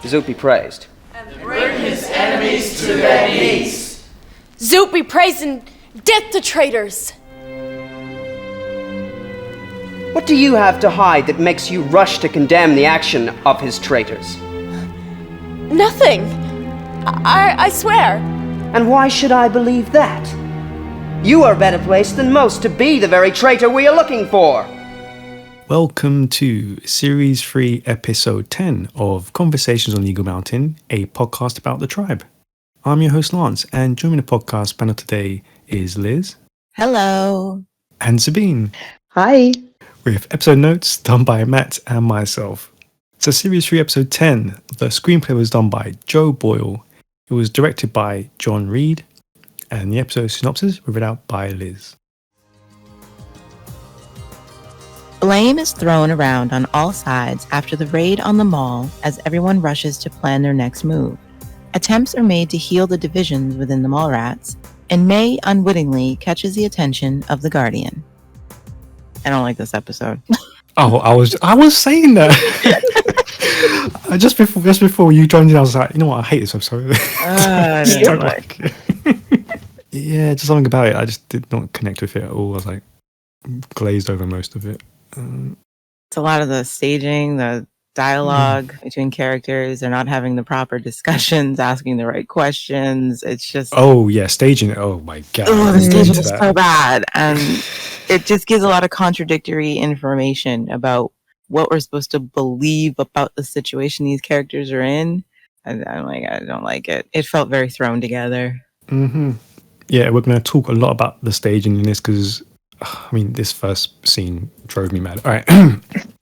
Zoot be praised. And bring his enemies to their knees. Zoot be praised and death to traitors. What do you have to hide that makes you rush to condemn the action of his traitors? Nothing. I swear. And why should I believe that? You are better placed than most to be the very traitor we are looking for. Welcome to Series 3, Episode 10 of Conversations on Eagle Mountain, a podcast about the tribe. I'm your host Lance, and joining the podcast panel today is Liz. Hello. And Sabine. Hi. With episode notes done by Matt and myself. So Series 3, Episode 10, the screenplay was done by Joe Boyle. It was directed by John Reed, and the episode synopsis was read out by Liz. Blame is thrown around on all sides after the raid on the mall as everyone rushes to plan their next move. Attempts are made to heal the divisions within the mall rats, and May unwittingly catches the attention of the Guardian. I don't like this episode. Oh, I was saying that. just before you joined in, I was like, you know what, I hate this episode. I don't like it. Yeah, just something about it. I just did not connect with it at all. I was like glazed over most of it. It's a lot of the staging, the dialogue between characters. They're not having the proper discussions, asking the right questions. It's just... Oh, yeah, staging it. Oh, my God. Oh, the staging is so bad. And it just gives a lot of contradictory information about what we're supposed to believe about the situation these characters are in. And I'm like, I don't like it. It felt very thrown together. Mm-hmm. Yeah, we're going to talk a lot about the staging in this because, I mean, this first scene drove me mad. All right.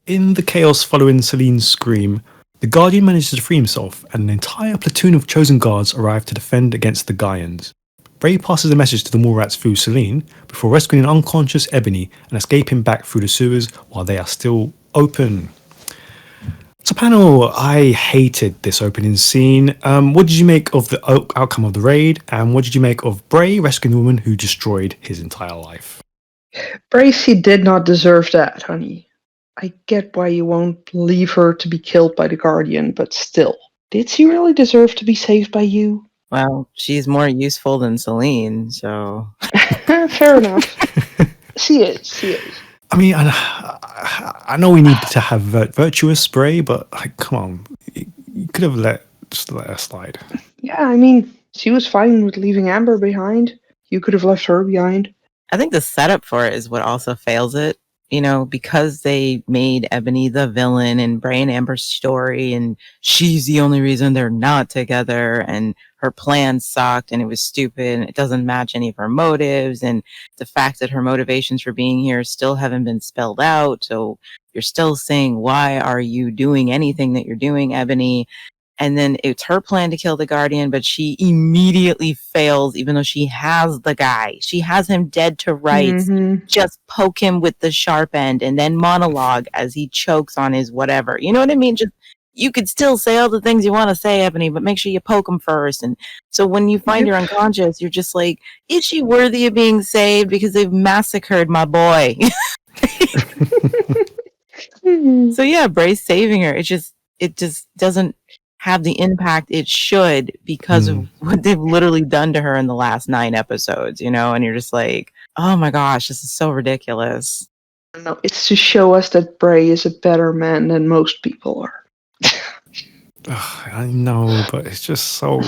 In the chaos following Selene's scream, the Guardian manages to free himself and an entire platoon of chosen guards arrive to defend against the Gaians. Bray passes a message to the mall rats through Salene before rescuing an unconscious Ebony and escaping back through the sewers while they are still open. So panel, I hated this opening scene. What did you make of the outcome of the raid, and what did you make of Bray rescuing the woman who destroyed his entire life? Bracy did not deserve that, honey. I get why you won't leave her to be killed by the Guardian, but still. Did she really deserve to be saved by you? Well, she's more useful than Salene, so... Fair enough. She is. I mean, I know we need to have virtuous Bray, but like, come on, you could have let her slide. Yeah, I mean, she was fine with leaving Amber behind. You could have left her behind. I think the setup for it is what also fails it. You know, because they made Ebony the villain and Bray and Amber's story, and she's the only reason they're not together, and her plan sucked and it was stupid and it doesn't match any of her motives, and the fact that her motivations for being here still haven't been spelled out. So you're still saying, why are you doing anything that you're doing, Ebony? And then it's her plan to kill the Guardian, but she immediately fails, even though she has the guy. She has him dead to rights. Mm-hmm. Just poke him with the sharp end and then monologue as he chokes on his whatever. You know what I mean? Just, you could still say all the things you want to say, Ebony, but make sure you poke him first. And so when you find her unconscious, you're just like, is she worthy of being saved? Because they've massacred my boy. So yeah, Bray's saving her. It just doesn't have the impact it should because of what they've literally done to her in the last 9 episodes, you know, and you're just like, oh my gosh, this is so ridiculous. No, it's to show us that Bray is a better man than most people are. I know, but it's just so...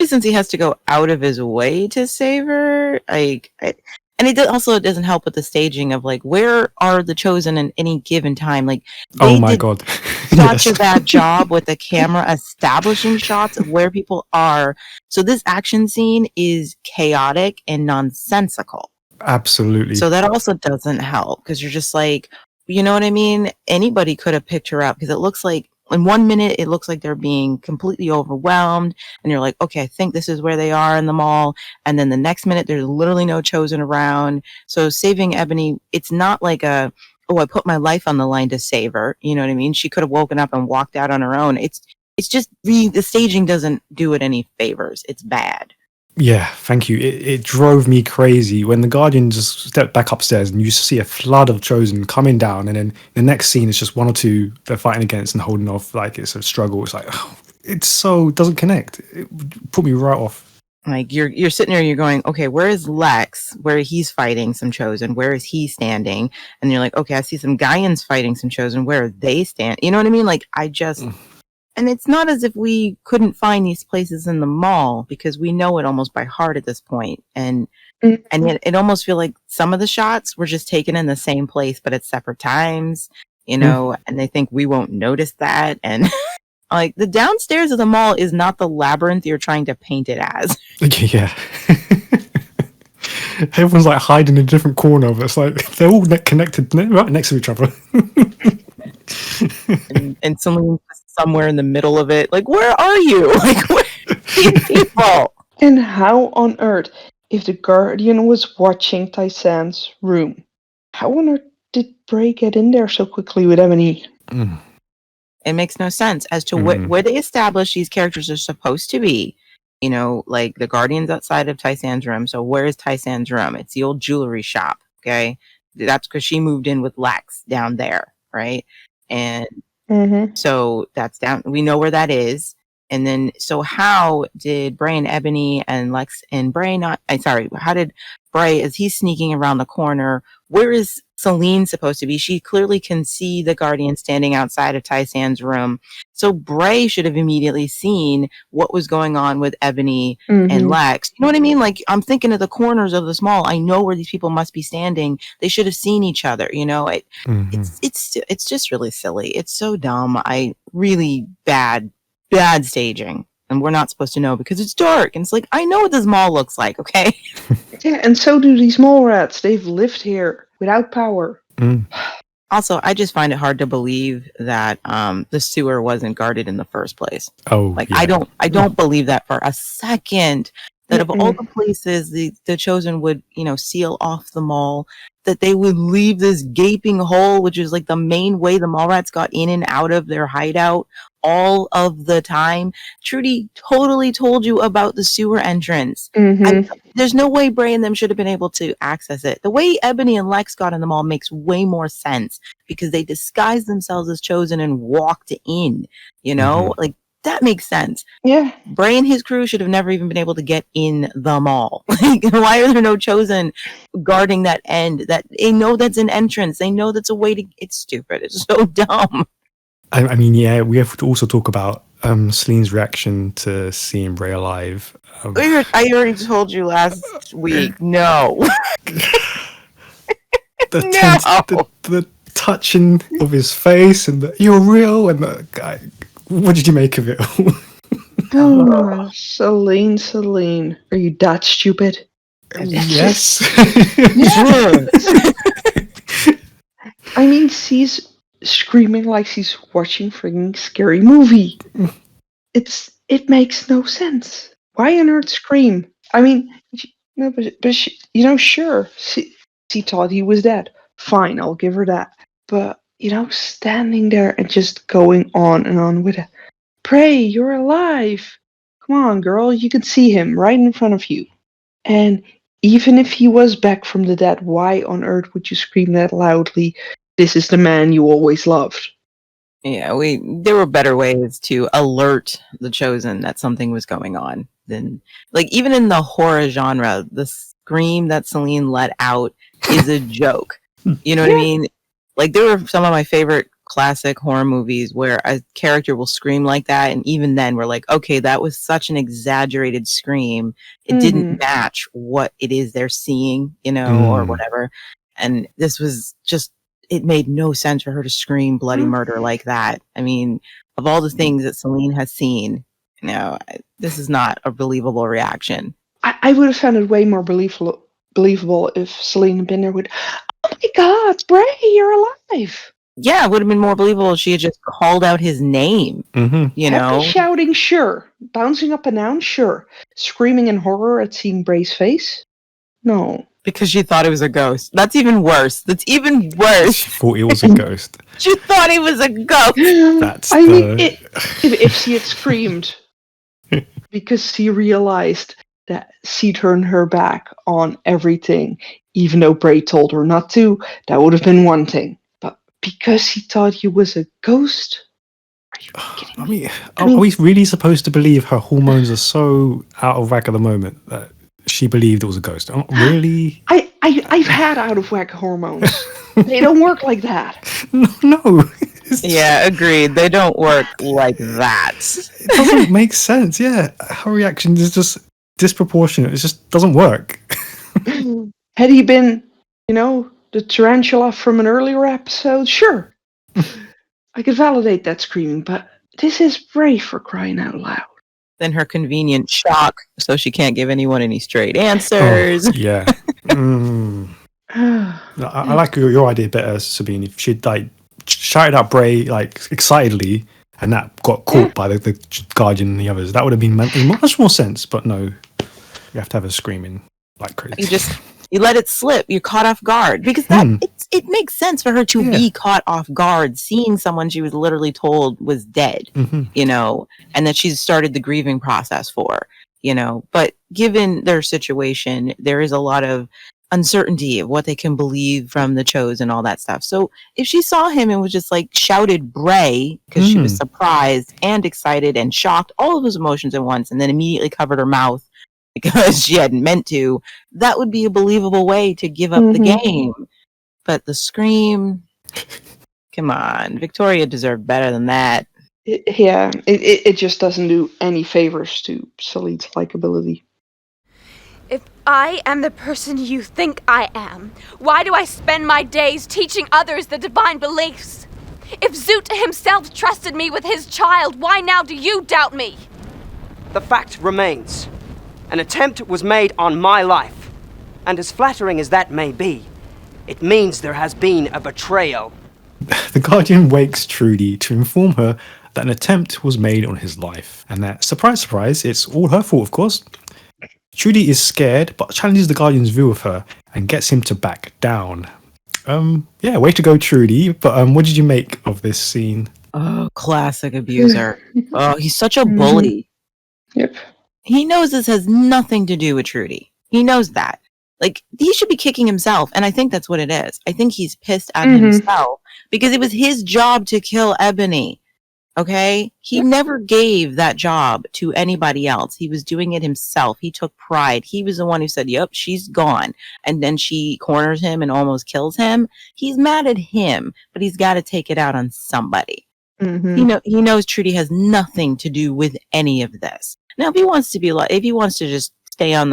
Since he has to go out of his way to save her, and it also doesn't help with the staging of like, where are the chosen in any given time? Like, oh my God. Such a bad job with the camera establishing shots of where people are. So this action scene is chaotic and nonsensical. Absolutely. So that also doesn't help because you're just like, you know what I mean? Anybody could have picked her up because it looks like in 1 minute, it looks like they're being completely overwhelmed. And you're like, okay, I think this is where they are in the mall. And then the next minute, there's literally no chosen around. So saving Ebony, it's not like I put my life on the line to save her. You know what I mean? She could have woken up and walked out on her own. It's just the staging doesn't do it any favors. It's bad. Yeah, thank you. It drove me crazy when the Guardian just stepped back upstairs and you see a flood of Chosen coming down, and then the next scene is just one or two they're fighting against and holding off like it's a struggle. It's like it's so doesn't connect. It put me right off. Like you're sitting there, you're going, okay, where is Lex? Where he's fighting some Chosen? Where is he standing? And you're like, okay, I see some Gaians fighting some Chosen. Where are they stand? You know what I mean? Like I just. And it's not as if we couldn't find these places in the mall because we know it almost by heart at this point. And yet it almost feels like some of the shots were just taken in the same place, but at separate times, you know, and they think we won't notice that. And like the downstairs of the mall is not the labyrinth you're trying to paint it as. Yeah. Everyone's like hiding in a different corner, but it's like they're all connected right next to each other. and someone somewhere in the middle of it, like, where are you? Like, where are these people? And how on earth, if the Guardian was watching Tai-San's room, how on earth did Bray get in there so quickly with Ebony? It makes no sense as to where they establish these characters are supposed to be. You know, like the Guardian's outside of Tai-San's room. So where is Tai-San's room? It's the old jewelry shop. Okay. That's because she moved in with Lex down there. Right. And so that's down. We know where that is. And then, so how did Bray and Ebony and Lex and Bray how did Bray, as he's sneaking around the corner, where is Salene supposed to be? She clearly can see the Guardian standing outside of Tai-San's room. So Bray should have immediately seen what was going on with Ebony and Lex. You know what I mean? Like, I'm thinking of the corners of this mall. I know where these people must be standing. They should have seen each other. You know, it's just really silly. It's so dumb. Really bad staging. And we're not supposed to know because it's dark. And it's like, I know what this mall looks like, okay? Yeah, and so do these mall rats. They've lived here without power. Also, I just find it hard to believe that the sewer wasn't guarded in the first place. Yeah. I don't believe that for a second. That of all the places the Chosen would, seal off the mall, that they would leave this gaping hole, which is like the main way the mall rats got in and out of their hideout all of the time. Trudy totally told you about the sewer entrance. There's no way Bray and them should have been able to access it. The way Ebony and Lex got in the mall makes way more sense because they disguised themselves as Chosen and walked in, like that makes sense. Yeah. Bray and his crew should have never even been able to get in the mall. Like, why are there no Chosen guarding that end? That they know that's an entrance. They know that's a way to. It's stupid. It's so dumb. I mean, yeah, we have to also talk about Selene's reaction to seeing Bray alive. I already told you last week. No. The touching of his face and you're real and the guy. What did you make of it? Oh, Salene, are you that stupid? Yes. I mean, she's screaming like she's watching a freaking scary movie. It makes no sense. Why on earth scream? I mean, but she, sure, she thought he was dead. Fine, I'll give her that. But standing there and just going on and on with it. Bray, you're alive. Come on, girl, you can see him right in front of you. And even if he was back from the dead, why on earth would you scream that loudly? This is the man you always loved. Yeah, there were better ways to alert the Chosen that something was going on than, like, even in the horror genre, the scream that Salene let out is a joke. You know what I mean? Like, there were some of my favorite classic horror movies where a character will scream like that, and even then we're like, okay, that was such an exaggerated scream. It didn't match what it is they're seeing, or whatever. And this was just, it made no sense for her to scream bloody murder like that. I mean, of all the things that Salene has seen, this is not a believable reaction. I would have found it way more believable if Salene had been there with, oh my God, Bray, you're alive. Yeah, it would have been more believable if she had just called out his name, Happy shouting, sure. Bouncing up and down, sure. Screaming in horror at seeing Bray's face? No. Because she thought it was a ghost. That's even worse. She thought it was a ghost. She thought he was a ghost. If she had screamed because she realized that she turned her back on everything, even though Bray told her not to. That would have been one thing. But because he thought he was a ghost? Are you kidding me? Are we really supposed to believe her hormones are so out of whack at the moment that she believed it was a ghost? Really? I've had out of whack hormones. They don't work like that. No. Yeah, agreed. They don't work like that. It doesn't make sense. Yeah, her reaction is just disproportionate. It just doesn't work. Had he been, the tarantula from an earlier episode, sure. I could validate that screaming, but this is Bray, for crying out loud. Then her convenient shock, so she can't give anyone any straight answers. Oh, yeah. I like your idea better, Sabine. If she'd shouted out Bray excitedly, and that got caught by the Guardian and the others, that would have been much more sense. But no, you have to have her screaming like crazy. You let it slip. You're caught off guard because it makes sense for her to be caught off guard, seeing someone she was literally told was dead, and that she's started the grieving process for, But given their situation, there is a lot of uncertainty of what they can believe from the chose and all that stuff. So if she saw him and was just shouted Bray because she was surprised and excited and shocked, all of those emotions at once, and then immediately covered her mouth because she hadn't meant to, that would be a believable way to give up the game. But the scream, come on, Victoria deserved better than that. It just doesn't do any favors to Salene's likability. If I am the person you think I am, why do I spend my days teaching others the divine beliefs? If Zoot himself trusted me with his child, why now do you doubt me? The fact remains. An attempt was made on my life. And as flattering as that may be, it means there has been a betrayal. The Guardian wakes Trudy to inform her that an attempt was made on his life. And that, surprise, surprise, it's all her fault, of course. Trudy is scared, but challenges the Guardian's view of her and gets him to back down. Way to go, Trudy. But what did you make of this scene? Oh, classic abuser. Oh, he's such a bully. Yep. He knows this has nothing to do with Trudy. He knows that. He should be kicking himself, and I think that's what it is. I think he's pissed at himself because it was his job to kill Ebony. Okay? He never gave that job to anybody else. He was doing it himself. He took pride. He was the one who said, yep, she's gone. And then she corners him and almost kills him. He's mad at him, but he's got to take it out on somebody. He knows Trudy has nothing to do with any of this. Now, if he wants to just stay on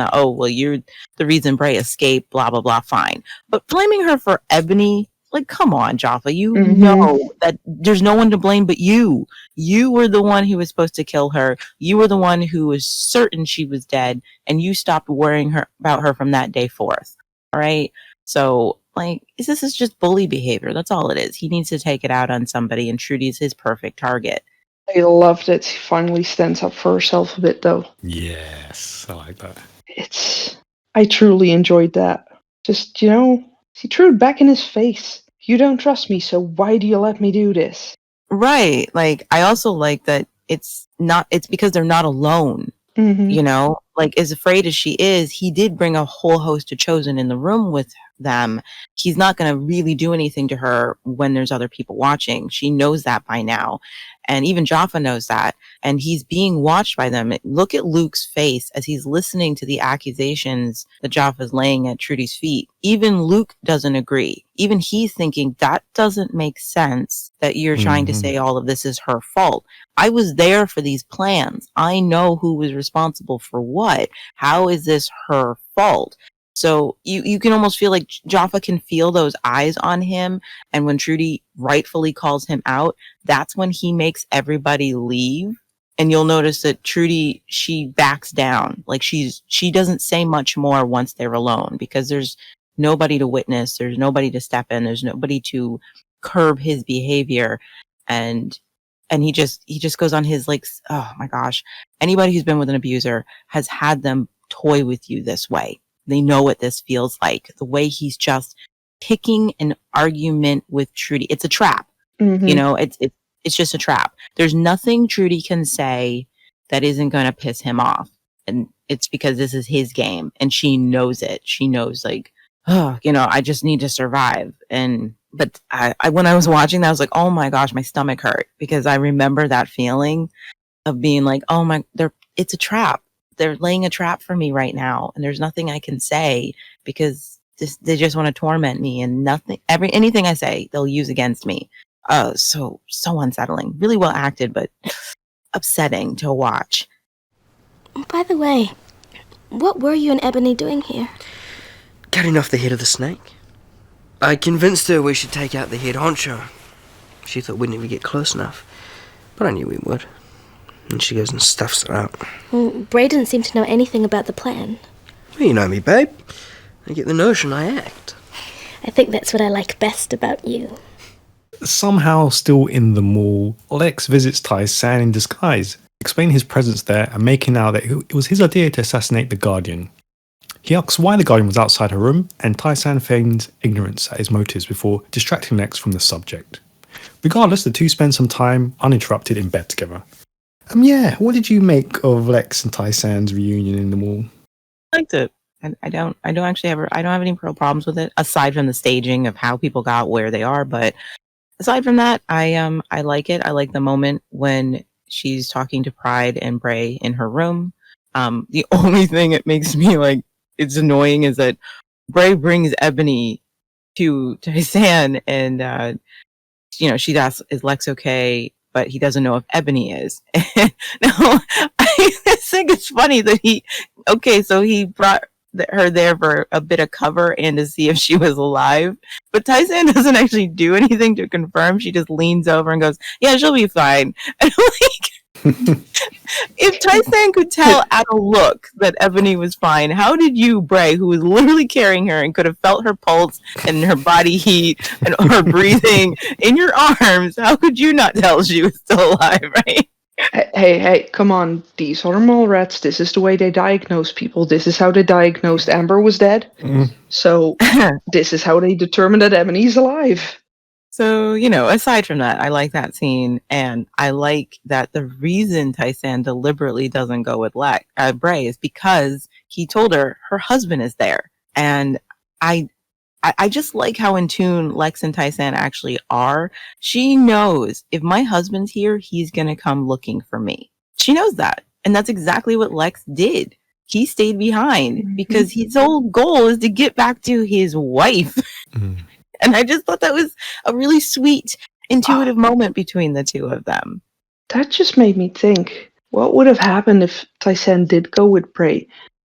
you're the reason Bray escaped, blah, blah, blah, fine. But blaming her for Ebony, come on, Jaffa, you know that there's no one to blame but you. You were the one who was supposed to kill her. You were the one who was certain she was dead, and you stopped worrying about her from that day forth. All right? So, this is just bully behavior. That's all it is. He needs to take it out on somebody, and Trudy's his perfect target. I love that she finally stands up for herself a bit, though. Yes, I like that. I truly enjoyed that. Just, she threw it back in his face. You don't trust me, so why do you let me do this? Right. I also like that it's because they're not alone. As afraid as she is, he did bring a whole host of chosen in the room with them. He's not going to really do anything to her when there's other people watching. She knows that by now. And even Jaffa knows that. And he's being watched by them. Look at Luke's face as he's listening to the accusations that Jaffa's laying at Trudy's feet. Even Luke doesn't agree. Even he's thinking, that doesn't make sense that you're trying to say all of this is her fault. I was there for these plans. I know who was responsible for what. How is this her fault? So you can almost feel like Jaffa can feel those eyes on him. And when Trudy rightfully calls him out, that's when he makes everybody leave. And you'll notice that Trudy, she backs down. She doesn't say much more once they're alone because there's nobody to witness. There's nobody to step in. There's nobody to curb his behavior. And he just goes on his oh my gosh, anybody who's been with an abuser has had them toy with you this way. They know what this feels like. The way he's just picking an argument with Trudy. It's a trap. It's just a trap. There's nothing Trudy can say that isn't going to piss him off. And it's because this is his game, and she knows it. She knows, like, oh, I just need to survive. But I when I was watching that, I was like, oh my gosh, my stomach hurt, because I remember that feeling of being like, oh my, it's a trap. They're laying a trap for me right now, and there's nothing I can say because they just want to torment me, and anything I say they'll use against me. So unsettling. Really well acted, but upsetting to watch. By the way, what were you and Ebony doing here? Cutting off the head of the snake. I convinced her we should take out the head honcho. She thought we'd never get close enough, but I knew we would. And she goes and stuffs it up. Well, Bray didn't seem to know anything about the plan. Well, you know me, babe. I get the notion I act. I think that's what I like best about you. Somehow, still in the mall, Lex visits Tai-San in disguise, explaining his presence there and making out that it was his idea to assassinate the Guardian. He asks why the Guardian was outside her room, and Tai-San feigns ignorance at his motives before distracting Lex from the subject. Regardless, the two spend some time uninterrupted in bed together. What did you make of Lex and Tai-San's reunion in the mall? I liked it. I don't have any real problems with it, aside from the staging of how people got where they are. But aside from that, I like it. I like the moment when she's talking to Pride and Bray in her room. The only thing that makes me like it's annoying is that Bray brings Ebony to Tai-San, and she asks, "Is Lex okay?" But he doesn't know if Ebony is. Now, I think it's funny that he brought her there for a bit of cover and to see if she was alive. But Tai-San doesn't actually do anything to confirm. She just leans over and goes, "Yeah, she'll be fine." And I'm like, if Tai-San could tell at a look that Ebony was fine, how did you, Bray, who was literally carrying her and could have felt her pulse and her body heat and her breathing in your arms, how could you not tell she was still alive, right? Hey, come on. These are mole rats. This is the way they diagnose people. This is how they diagnosed Amber was dead. So this is how they determine that Ebony's alive. So, aside from that, I like that scene, and I like that the reason Tai-San deliberately doesn't go with Bray is because he told her husband is there. And I just like how in tune Lex and Tai-San actually are. She knows if my husband's here, he's going to come looking for me. She knows that. And that's exactly what Lex did. He stayed behind because his whole goal is to get back to his wife. And I just thought that was a really sweet, intuitive moment between the two of them. That just made me think, what would have happened if Tai-San did go with Bray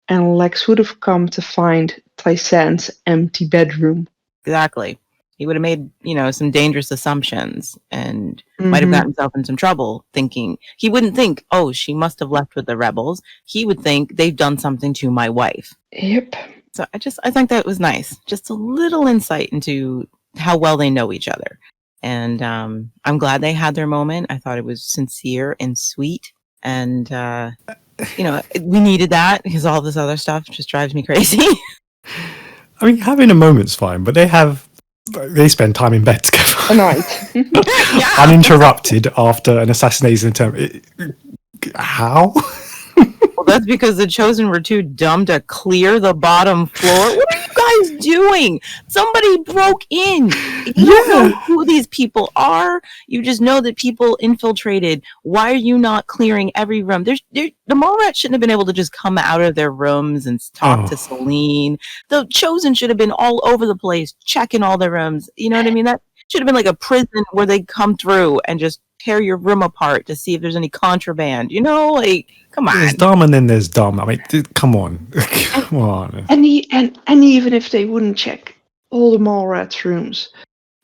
and Lex would have come to find Tai-San's empty bedroom? Exactly. He would have made, some dangerous assumptions and might have gotten himself in some trouble thinking. He wouldn't think, oh, she must have left with the rebels. He would think they've done something to my wife. Yep. So I think that was nice. Just a little insight into how well they know each other. And I'm glad they had their moment. I thought it was sincere and sweet. And, we needed that because all this other stuff just drives me crazy. I mean, having a moment's fine, but they spend time in bed together. A night. Uninterrupted after an assassination attempt. How? Well, that's because the Chosen were too dumb to clear the bottom floor. What are you guys doing? Somebody broke in. You don't know who these people are. You just know that people infiltrated. Why are you not clearing every room? The mall rats shouldn't have been able to just come out of their rooms and talk to Salene. The Chosen should have been all over the place, checking all their rooms. You know what I mean? That should have been like a prison where they come through and just tear your room apart to see if there's any contraband. Come on. There's dumb and then there's dumb. I mean, come on. Come on. And even if they wouldn't check all the mall rats' rooms,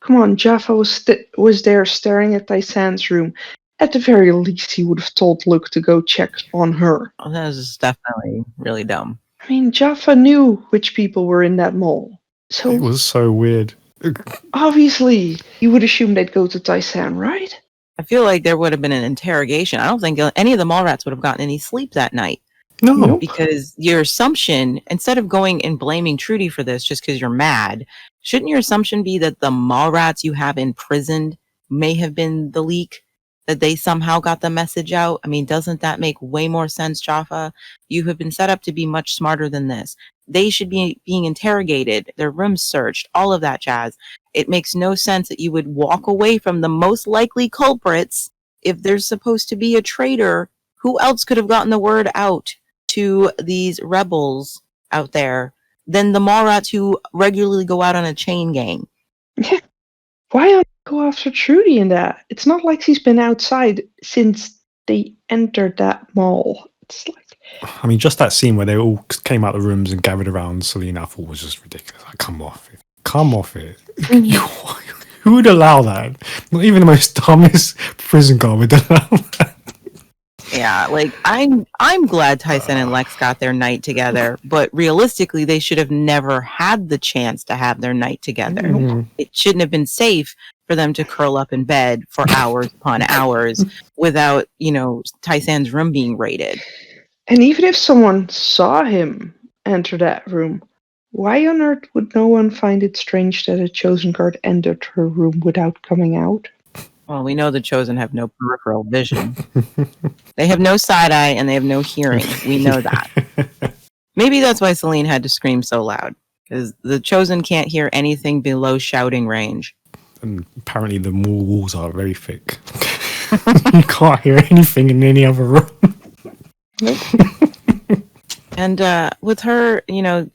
come on, Jaffa was there staring at Tai-San's room. At the very least, he would have told Luke to go check on her. Oh, that was definitely really dumb. I mean, Jaffa knew which people were in that mall. So it was so weird. Obviously, you would assume they'd go to Tai-San, right? I feel like there would have been an interrogation. I don't think any of the mall rats would have gotten any sleep that night. No. Because your assumption, instead of going and blaming Trudy for this just because you're mad, shouldn't your assumption be that the mall rats you have imprisoned may have been the leak? that they somehow got the message out. I mean, doesn't that make way more sense, Jaffa? You have been set up to be much smarter than this. They should be being interrogated, their rooms searched, all of that jazz. It makes no sense that you would walk away from the most likely culprits if there's supposed to be a traitor. Who else could have gotten the word out to these rebels out there than the Mallrats who regularly go out on a chain gang? Yeah. Why not go after Trudy in that? It's not like she's been outside since they entered that mall. It's like, I mean, just that scene where they all came out of the rooms and gathered around Salene, I thought was just ridiculous. Like, come off it. Come off it. Who would allow that? Not even the most dumbest prison guard would allow that. Yeah, like I'm glad Tai-San and Lex got their night together, but realistically, they should have never had the chance to have their night together. Mhm. It shouldn't have been safe for them to curl up in bed for hours upon hours without, Tai-San's room being raided. and even if someone saw him enter that room, why on earth would no one find it strange that a chosen guard entered her room without coming out? Well, we know the Chosen have no peripheral vision. They have no side eye and they have no hearing. We know that. Maybe that's why Salene had to scream so loud, because the Chosen can't hear anything below shouting range. And apparently the mall walls are very thick. You can't hear anything in any other room. And with her,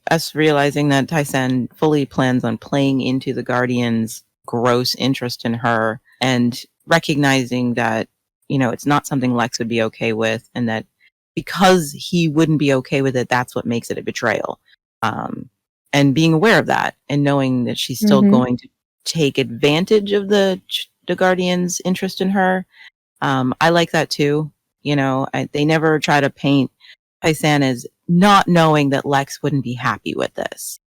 us realizing that Tai-San fully plans on playing into the Guardians' gross interest in her and recognizing that, it's not something Lex would be okay with, and that because he wouldn't be okay with it, that's what makes it a betrayal. And being aware of that and knowing that she's still going to take advantage of the Guardians' interest in her. I like that too. They never try to paint Tai-San as not knowing that Lex wouldn't be happy with this.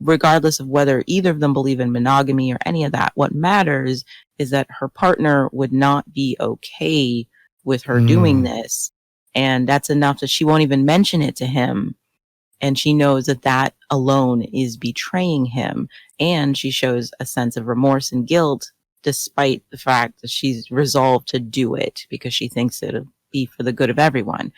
Regardless of whether either of them believe in monogamy or any of that, what matters is that her partner would not be okay with her doing this. And that's enough that she won't even mention it to him. And she knows that that alone is betraying him. And she shows a sense of remorse and guilt, despite the fact that she's resolved to do it because she thinks it'll be for the good of everyone.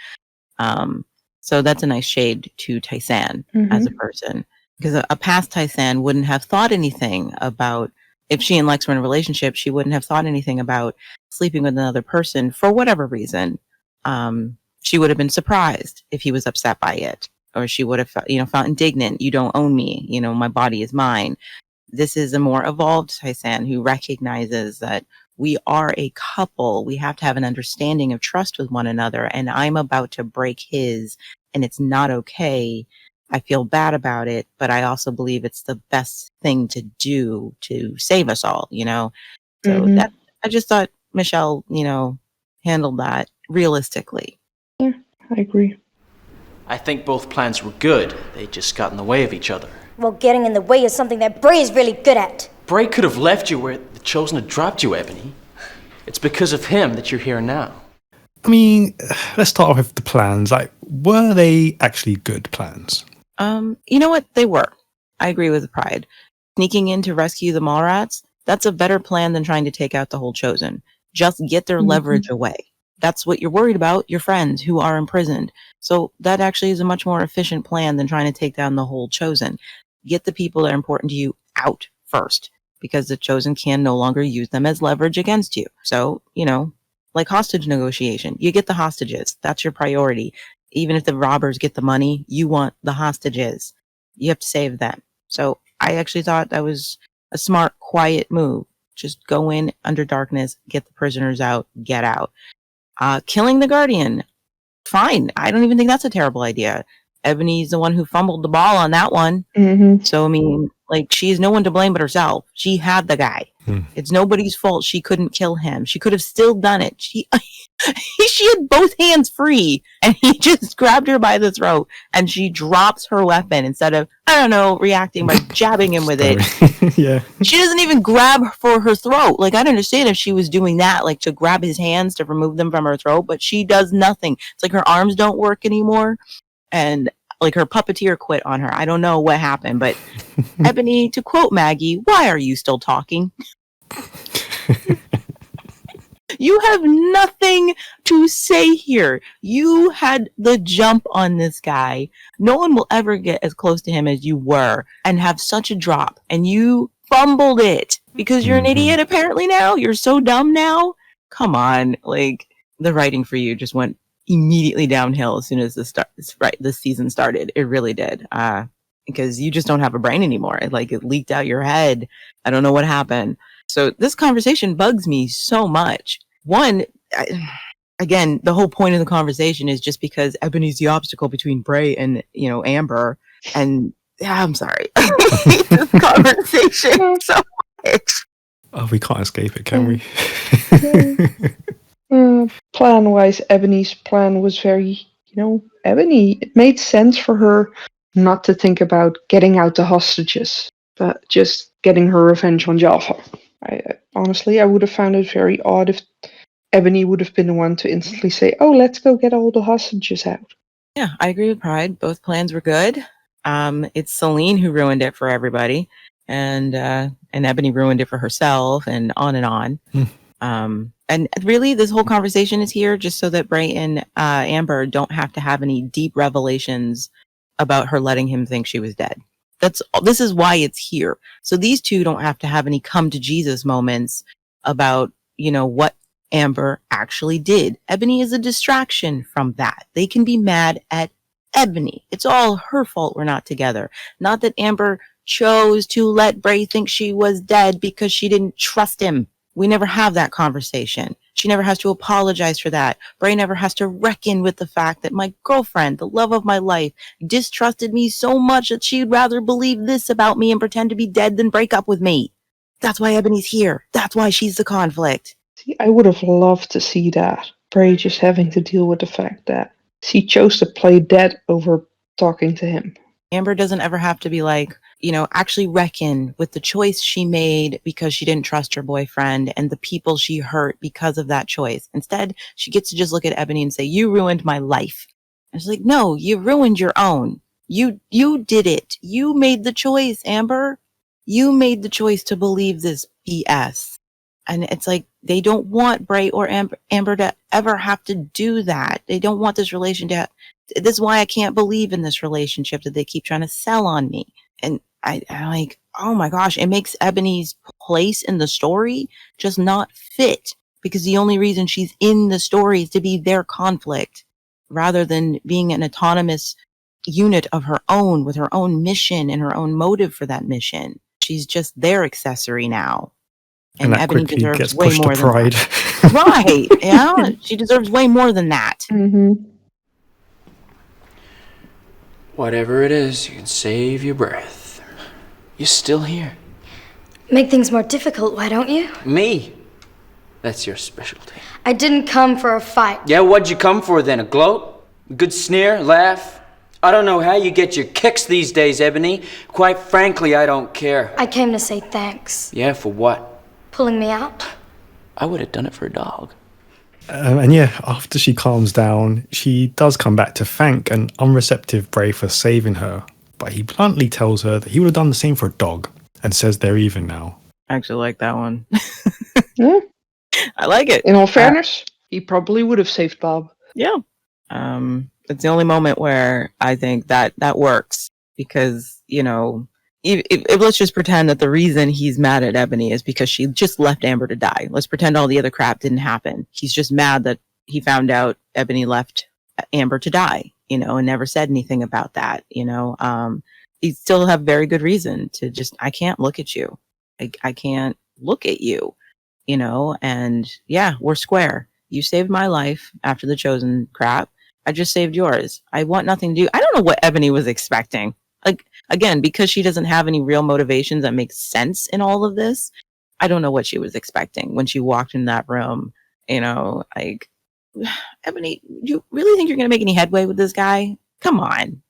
So that's a nice shade to Tai-San as a person. Because a past Tai-San wouldn't have thought anything about, if she and Lex were in a relationship, she wouldn't have thought anything about sleeping with another person for whatever reason. She would have been surprised if he was upset by it. Or she would have, felt indignant. You don't own me. My body is mine. This is a more evolved Tai-San who recognizes that we are a couple. We have to have an understanding of trust with one another. And I'm about to break his, and it's not okay. I feel bad about it, but I also believe it's the best thing to do to save us all, So that, I just thought Michelle, handled that realistically. Yeah, I agree. I think both plans were good. They just got in the way of each other. Well, getting in the way is something that Bray is really good at. Bray could have left you where the Chosen had dropped you, Ebony. It's because of him that you're here now. I mean, let's start off with the plans. Like, were they actually good plans? You know what? They were. I agree with Pride. Sneaking in to rescue the Mallrats, that's a better plan than trying to take out the whole Chosen. Just get their leverage away. That's what you're worried about, your friends who are imprisoned. So that actually is a much more efficient plan than trying to take down the whole Chosen. Get the people that are important to you out first, because the Chosen can no longer use them as leverage against you. So, like hostage negotiation, you get the hostages. That's your priority. Even if the robbers get the money, you want the hostages. You have to save them. So I actually thought that was a smart, quiet move. Just go in under darkness, get the prisoners out, get out. Killing the Guardian, fine. I don't even think that's a terrible idea. Ebony's the one who fumbled the ball on that one. So, I mean, she's no one to blame but herself. She had the guy. It's nobody's fault she couldn't kill him. She could have still done it. She had both hands free, and he just grabbed her by the throat, and she drops her weapon instead of, reacting by jabbing him with it. Yeah. She doesn't even grab for her throat. I'd understand if she was doing that, to grab his hands to remove them from her throat, but she does nothing. It's like her arms don't work anymore, and her puppeteer quit on her. I don't know what happened, but Ebony, to quote Maggie, why are you still talking? You have nothing to say here. You had the jump on this guy. No one will ever get as close to him as you were and have such a drop. And you fumbled it because you're an idiot apparently now. You're so dumb now. Come on. Like, the writing for you just went immediately downhill as soon as this season started. It really did. Because you just don't have a brain anymore. It leaked out your head. I don't know what happened. So this conversation bugs me so much. One, again, the whole point of the conversation is just because Ebony's the obstacle between Bray and, Amber. And I'm sorry. I hate this conversation so much. Oh, we can't escape it, can we? Plan-wise, Ebony's plan was very, Ebony. It made sense for her not to think about getting out the hostages, but just getting her revenge on Java. Honestly, I would have found it very odd if Ebony would have been the one to instantly say, "Oh, let's go get all the hostages out." Yeah, I agree with Pride. Both plans were good. It's Salene who ruined it for everybody, and Ebony ruined it for herself, and on and on. And really, this whole conversation is here just so that Bray and Amber don't have to have any deep revelations about her letting him think she was dead. This is why it's here. So these two don't have to have any come to Jesus moments about, what Amber actually did. Ebony is a distraction from that. They can be mad at Ebony. It's all her fault we're not together. Not that Amber chose to let Bray think she was dead because she didn't trust him. We never have that conversation. She never has to apologize for that. Bray never has to reckon with the fact that my girlfriend, the love of my life, distrusted me so much that she'd rather believe this about me and pretend to be dead than break up with me. That's why Ebony's here. That's why she's the conflict. See, I would have loved to see that. Bray just having to deal with the fact that she chose to play dead over talking to him. Amber doesn't ever have to be actually reckon with the choice she made because she didn't trust her boyfriend and the people she hurt because of that choice. Instead, she gets to just look at Ebony and say, "You ruined my life." And she's like, "No, you ruined your own. You did it. You made the choice, Amber. You made the choice to believe this BS." And it's like, they don't want Bray or Amber to ever have to do that. They don't want this relationship. This is why I can't believe in this relationship that they keep trying to sell on me. And I'm like, oh my gosh, it makes Ebony's place in the story just not fit, because the only reason she's in the story is to be their conflict rather than being an autonomous unit of her own with her own mission and her own motive for that mission. She's just their accessory now. And Ebony deserves way more than that. Right. Yeah. She deserves way more than that. Mm-hmm. Whatever it is, you can save your breath. You're still here. Make things more difficult, why don't you? Me? That's your specialty. I didn't come for a fight. Yeah, what'd you come for then? A gloat? A good sneer? Laugh? I don't know how you get your kicks these days, Ebony. Quite frankly, I don't care. I came to say thanks. Yeah, for what? Pulling me out? I would have done it for a dog. And yeah, after she calms down, she does come back to thank an unreceptive Bray for saving her, but he bluntly tells her that he would have done the same for a dog, and says they're even now. I actually like that one. Yeah. I like it. In all fairness, he probably would have saved Bob. Yeah. It's the only moment where I think that works, because, if let's just pretend that the reason he's mad at Ebony is because she just left Amber to die. Let's pretend all the other crap didn't happen. He's just mad that he found out Ebony left Amber to die, and never said anything about that, He still have very good reason to just, I can't look at you. I can't look at you, and yeah, we're square. You saved my life after the Chosen crap. I just saved yours. I want nothing to do. I don't know what Ebony was expecting. Again, because she doesn't have any real motivations that make sense in all of this, I don't know what she was expecting when she walked in that room. Ebony, you really think you're going to make any headway with this guy? Come on.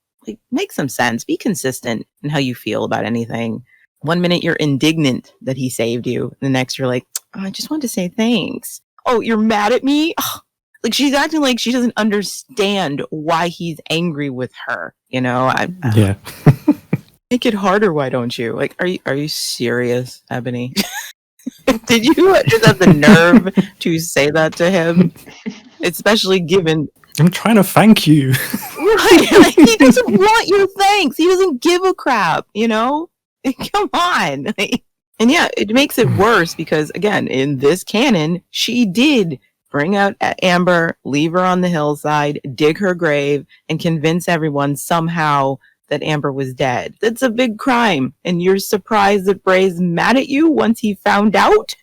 Make some sense. Be consistent in how you feel about anything. One minute you're indignant that he saved you. The next you're like, oh, I just want to say thanks. Oh, you're mad at me? Oh, she's acting like she doesn't understand why he's angry with her. Yeah. Make it harder, why don't you? Are you serious, Ebony? Did you just have the nerve to say that to him? Especially given... I'm trying to thank you. Right, he doesn't want your thanks. He doesn't give a crap, you know? Come on. And yeah, it makes it worse because, again, in this canon, she did bring out Amber, leave her on the hillside, dig her grave, and convince everyone somehow that Amber was dead. That's a big crime. And you're surprised that Bray's mad at you once he found out?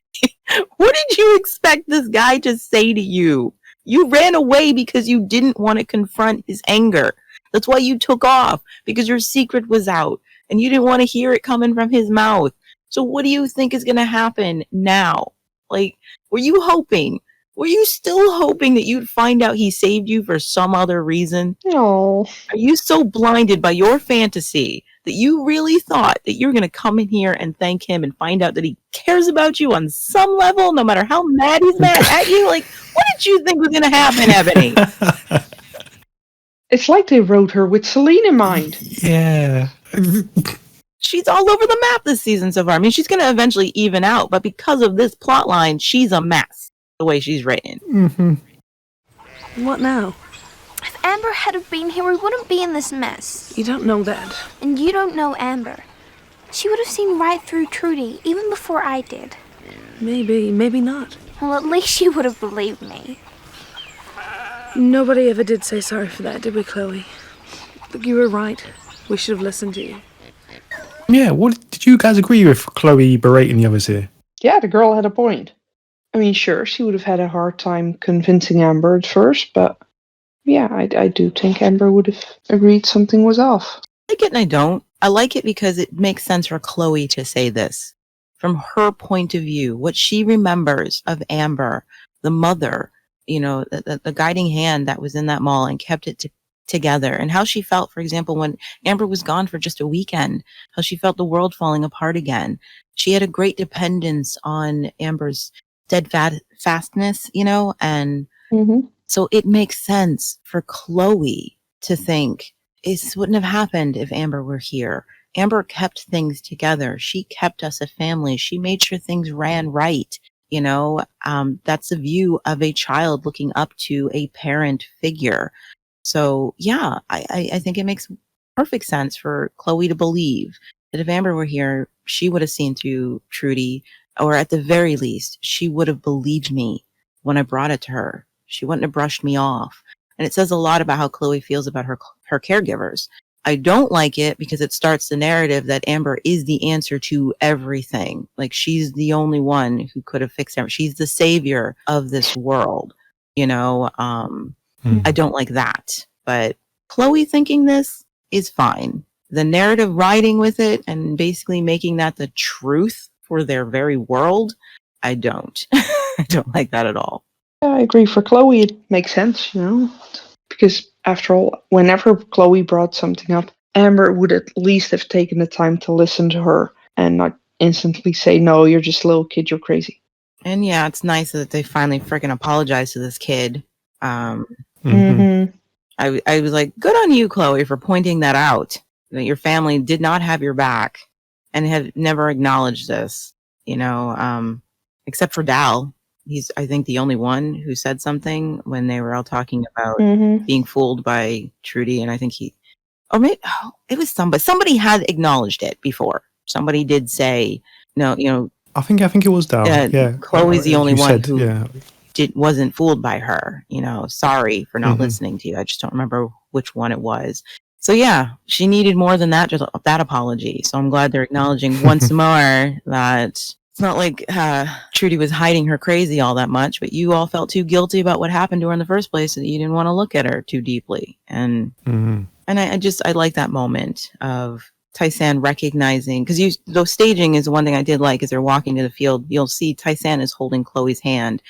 What did you expect this guy to say to you? You ran away because you didn't want to confront his anger. That's why you took off, because your secret was out and you didn't want to hear it coming from his mouth. So what do you think is going to happen now? Like, were you still hoping that you'd find out he saved you for some other reason? No. Are you so blinded by your fantasy that you really thought that you were going to come in here and thank him and find out that he cares about you on some level, no matter how mad he's mad at you? Like, what did you think was going to happen, Ebony? It's like they wrote her with Salene in mind. Yeah. She's all over the map this season so far. I mean, she's going to eventually even out, but because of this plot line, she's a mess the way she's written. Mm-hmm. What now? If Amber had have been here, we wouldn't be in this mess. You don't know that. And you don't know Amber. She would have seen right through Trudy, even before I did. Maybe, maybe not. Well, at least she would have believed me. Nobody ever did say sorry for that, did we, Chloe? Look, you were right. We should have listened to you. Yeah, what did you guys agree with Chloe berating the others here? Yeah, the girl had a point. I mean, sure, she would have had a hard time convincing Amber at first, but yeah, I do think Amber would have agreed something was off. I like it and I don't. I like it because it makes sense for Chloe to say this. From her point of view, what she remembers of Amber, the mother, you know, the guiding hand that was in that mall and kept it together, and how she felt, for example, when Amber was gone for just a weekend, how she felt the world falling apart again. She had a great dependence on Amber's steadfastness, you know, and so it makes sense for Chloe to think this wouldn't have happened if Amber were here. Amber kept things together. She kept us a family. She made sure things ran right. You know, that's the view of a child looking up to a parent figure. So, yeah, I think it makes perfect sense for Chloe to believe that if Amber were here, she would have seen through Trudy, or at the very least, she would have believed me when I brought it to her. She wouldn't have brushed me off. And it says a lot about how Chloe feels about her caregivers. I don't like it because it starts the narrative that Amber is the answer to everything. Like, she's the only one who could have fixed Amber. She's the savior of this world. You know, I don't like that. But Chloe thinking this is fine. The narrative riding with it and basically making that the truth for their very world, I don't. I don't like that at all. Yeah, I agree. For Chloe, it makes sense, you know, because after all, whenever Chloe brought something up, Amber would at least have taken the time to listen to her and not instantly say, no, you're just a little kid, you're crazy. And yeah, it's nice that they finally freaking apologized to this kid. I was like, good on you, Chloe, for pointing that out, that your family did not have your back and had never acknowledged this, you know, except for Dal. He's, I think, the only one who said something when they were all talking about being fooled by Trudy. And I think it was somebody had acknowledged it before. Somebody did say, no, you know, I think it was Dal. Yeah. Chloe's the only one said, who wasn't fooled by her. You know, sorry for not listening to you. I just don't remember which one it was. So yeah, she needed more than that, just that apology. So I'm glad they're acknowledging once more that it's not like Trudy was hiding her crazy all that much, but you all felt too guilty about what happened to her in the first place that you didn't want to look at her too deeply. And I like that moment of Tai-San recognizing, because the staging is one thing I did like. As they're walking to the field, you'll see Tai-San is holding Chloe's hand.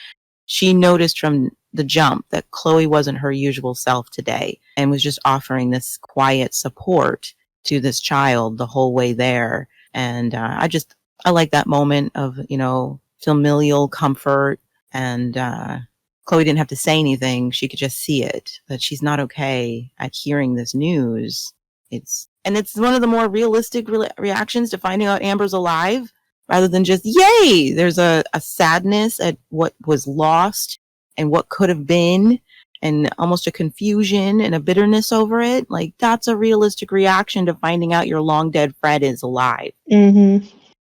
She noticed from the jump that Chloe wasn't her usual self today and was just offering this quiet support to this child the whole way there. And I like that moment of, you know, familial comfort. And Chloe didn't have to say anything. She could just see it, that she's not okay at hearing this news. It's one of the more realistic reactions to finding out Amber's alive, rather than just, yay, there's a sadness at what was lost and what could have been, and almost a confusion and a bitterness over it. Like, that's a realistic reaction to finding out your long dead friend is alive. Mm-hmm.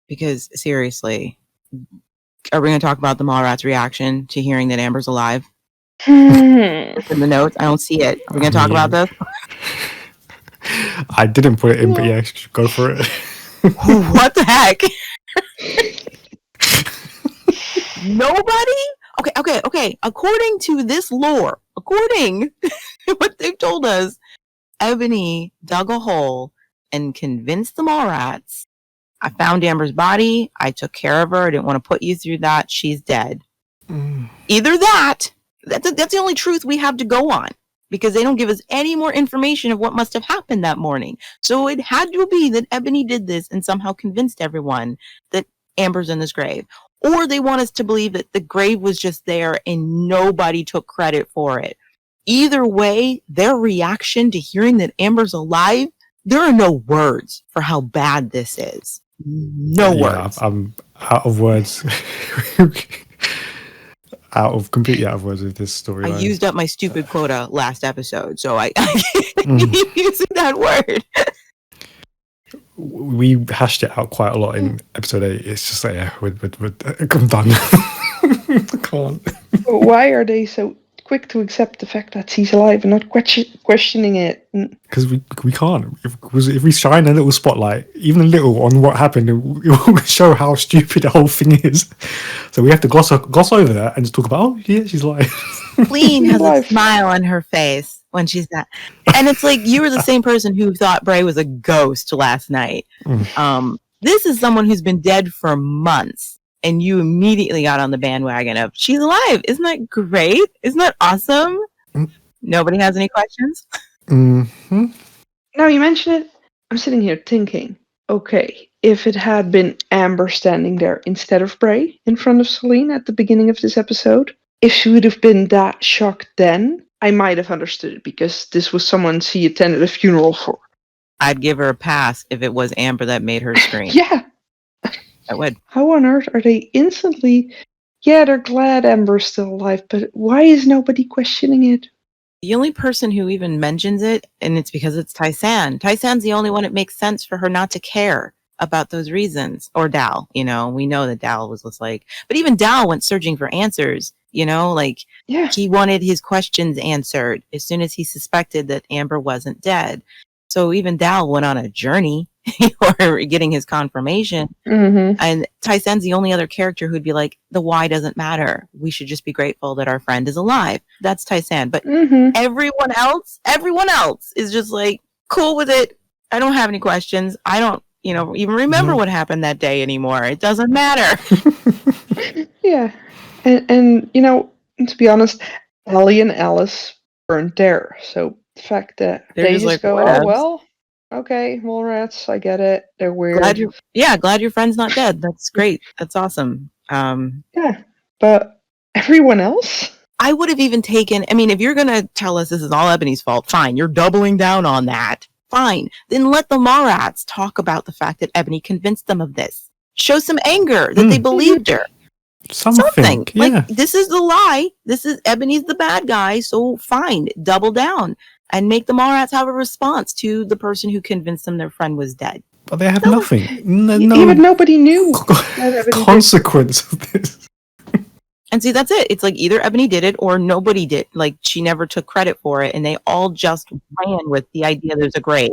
Because seriously, are we going to talk about the Mallrats' reaction to hearing that Amber's alive? It's in the notes. I don't see it. Are we going to talk about this? I didn't put it in, but yeah, go for it. What the heck? Nobody? Okay. According to this lore, according to what they've told us, Ebony dug a hole and convinced the Mallrats. I found Amber's body. I took care of her. I didn't want to put you through that. She's dead. Either that's the only truth we have to go on, because they don't give us any more information of what must have happened that morning. So it had to be that Ebony did this and somehow convinced everyone that Amber's in this grave. Or they want us to believe that the grave was just there and nobody took credit for it. Either way, their reaction to hearing that Amber's alive, there are no words for how bad this is. No words. I'm out of words. Completely out of words with this story. I used up my stupid quota last episode, so I keep using that word. We hashed it out quite a lot in episode 8. It's just like, I'm done. I can't. Why are they so quick to accept the fact that he's alive and not questioning it? Because we can't. If we shine a little spotlight, even a little, on what happened, it will show how stupid the whole thing is. So we have to gloss over that and just talk about, oh yeah, she's alive. Lean has a smile on her face when she's that. And it's like, you were the same person who thought Bray was a ghost last night. This is someone who's been dead for months, and you immediately got on the bandwagon of, she's alive. Isn't that great? Isn't that awesome? Nobody has any questions? Now you mention it, I'm sitting here thinking, okay, if it had been Amber standing there instead of Bray in front of Salene at the beginning of this episode, if she would have been that shocked then, I might have understood it, because this was someone she attended a funeral for. I'd give her a pass if it was Amber that made her scream. Yeah. I would. How on earth are they instantly... Yeah, they're glad Amber's still alive, but why is nobody questioning it? The only person who even mentions it, and it's because it's Tai-San. Tai-San's the only one it makes sense for her not to care about those reasons. Or Dal, we know that Dal was just like... But even Dal went searching for answers, he wanted his questions answered as soon as he suspected that Amber wasn't dead. So even Dal went on a journey or getting his confirmation. And Tai-San's the only other character who'd be like, the why doesn't matter. We should just be grateful that our friend is alive. That's Tai-San. But everyone else is just like, cool with it. I don't have any questions. I don't, even remember what happened that day anymore. It doesn't matter. Yeah. And to be honest, Ellie and Alice weren't there. So the fact that They're they just just like, go, whatevs. oh, well, okay, Mallrats, I get it. They're weird. Glad your friend's not dead. That's great. That's awesome. Yeah, but everyone else? I would have even taken, if you're going to tell us this is all Ebony's fault, fine. You're doubling down on that. Fine. Then let the Mallrats talk about the fact that Ebony convinced them of this. Show some anger that they believed her. Something. Yeah. Like, this is the lie. Ebony's the bad guy, so fine. Double down. And make the Mallrats have a response to the person who convinced them their friend was dead. But they have nothing. Even nobody knew. Consequence of this. And see, that's it. It's like either Ebony did it or nobody did. Like, she never took credit for it, and they all just ran with the idea there's a grave.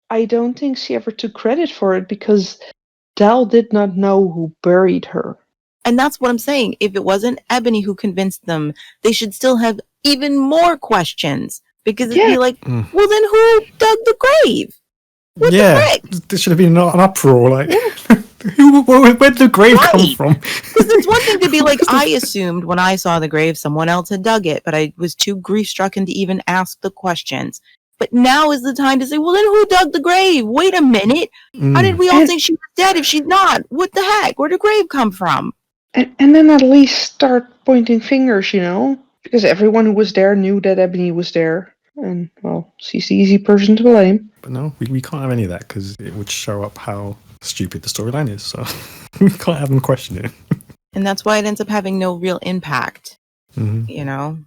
I don't think she ever took credit for it, because Dal did not know who buried her. And that's what I'm saying. If it wasn't Ebony who convinced them, they should still have even more questions. Because it'd be like, well, then who dug the grave? What the frick? There should have been an uproar. Like, where'd the grave come from? Because it's one thing to be like, I assumed when I saw the grave, someone else had dug it, but I was too grief-stricken to even ask the questions. But now is the time to say, well, then who dug the grave? Wait a minute. How did we all think she was dead if she's not? What the heck? Where'd the grave come from? And then at least start pointing fingers, because everyone who was there knew that Ebony was there. And, well, she's the easy person to blame. But no, we can't have any of that, because it would show up how stupid the storyline is. So you can't have them question it. And that's why it ends up having no real impact, Mm-hmm. you know,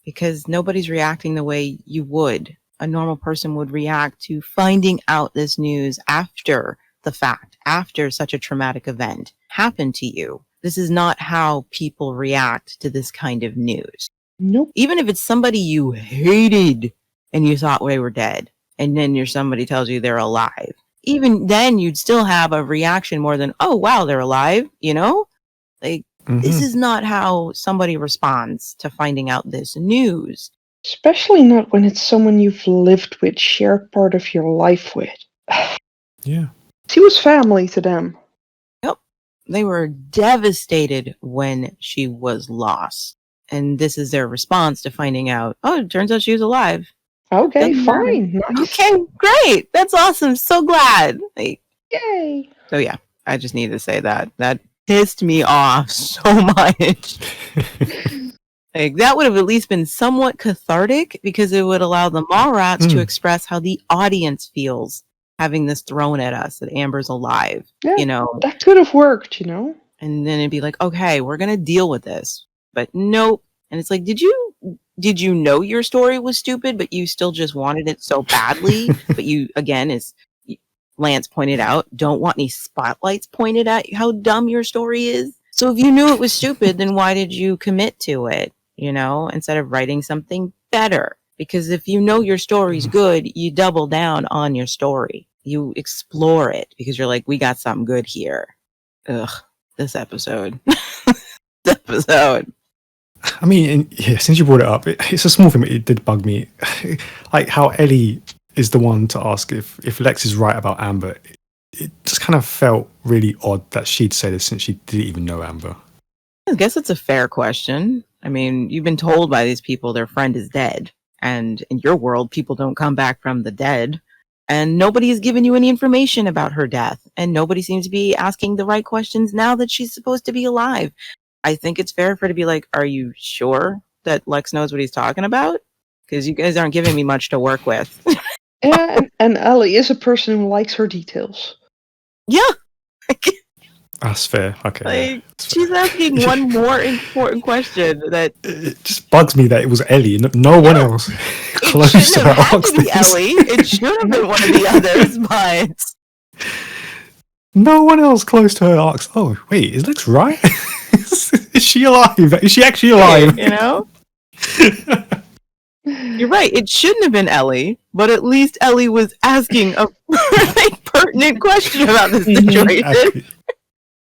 because nobody's reacting the way you would. A normal person would react to finding out this news after the fact, after such a traumatic event happened to you. This is not how people react to this kind of news. Nope. Even if it's somebody you hated and you thought they were dead, and then somebody tells you they're alive. Even then, you'd still have a reaction more than, oh, wow, they're alive, you know? Like, this is not how somebody responds to finding out this news. Especially not when it's someone you've lived with, shared part of your life with. Yeah. She was family to them. Yep. They were devastated when she was lost. And this is their response to finding out, oh, it turns out she was alive. Okay, fine. Nice. Okay, great. That's awesome. So glad. Like, yay. So yeah, I just needed to say that. That pissed me off so much. Like, that would have at least been somewhat cathartic because it would allow the Mallrats to express how the audience feels having this thrown at us that Amber's alive. Yeah, you know, that could have worked, you know. And then it'd be like, okay, we're gonna deal with this, but nope. And it's like, did you know your story was stupid, but you still just wanted it so badly? But you, again, as Lance pointed out, don't want any spotlights pointed at how dumb your story is. So if you knew it was stupid, then why did you commit to it? You know, instead of writing something better. Because if you know your story's good, you double down on your story. You explore it because you're like, we got something good here. Ugh, this episode. I mean, yeah, since you brought it up, it's a small thing, but it did bug me. Like how Ellie is the one to ask if Lex is right about Amber. It just kind of felt really odd that she'd say this since she didn't even know Amber. I guess it's a fair question. I mean, you've been told by these people their friend is dead. And in your world, people don't come back from the dead. And nobody has given you any information about her death. And nobody seems to be asking the right questions now that she's supposed to be alive. I think it's fair for her to be like, are you sure that Lex knows what he's talking about? Because you guys aren't giving me much to work with. Yeah, and Ellie is a person who likes her details. Yeah. That's fair. Okay. Like, she's asking one more important question that it just bugs me that it was Ellie. No one else close to her asked this. Ellie. It should have been one of the others, but no one else close to her asked, "Oh, wait, is Lex right? Is she alive? Is she actually alive?" You know. You're right. It shouldn't have been Ellie, but at least Ellie was asking a pertinent question about this situation. Exactly.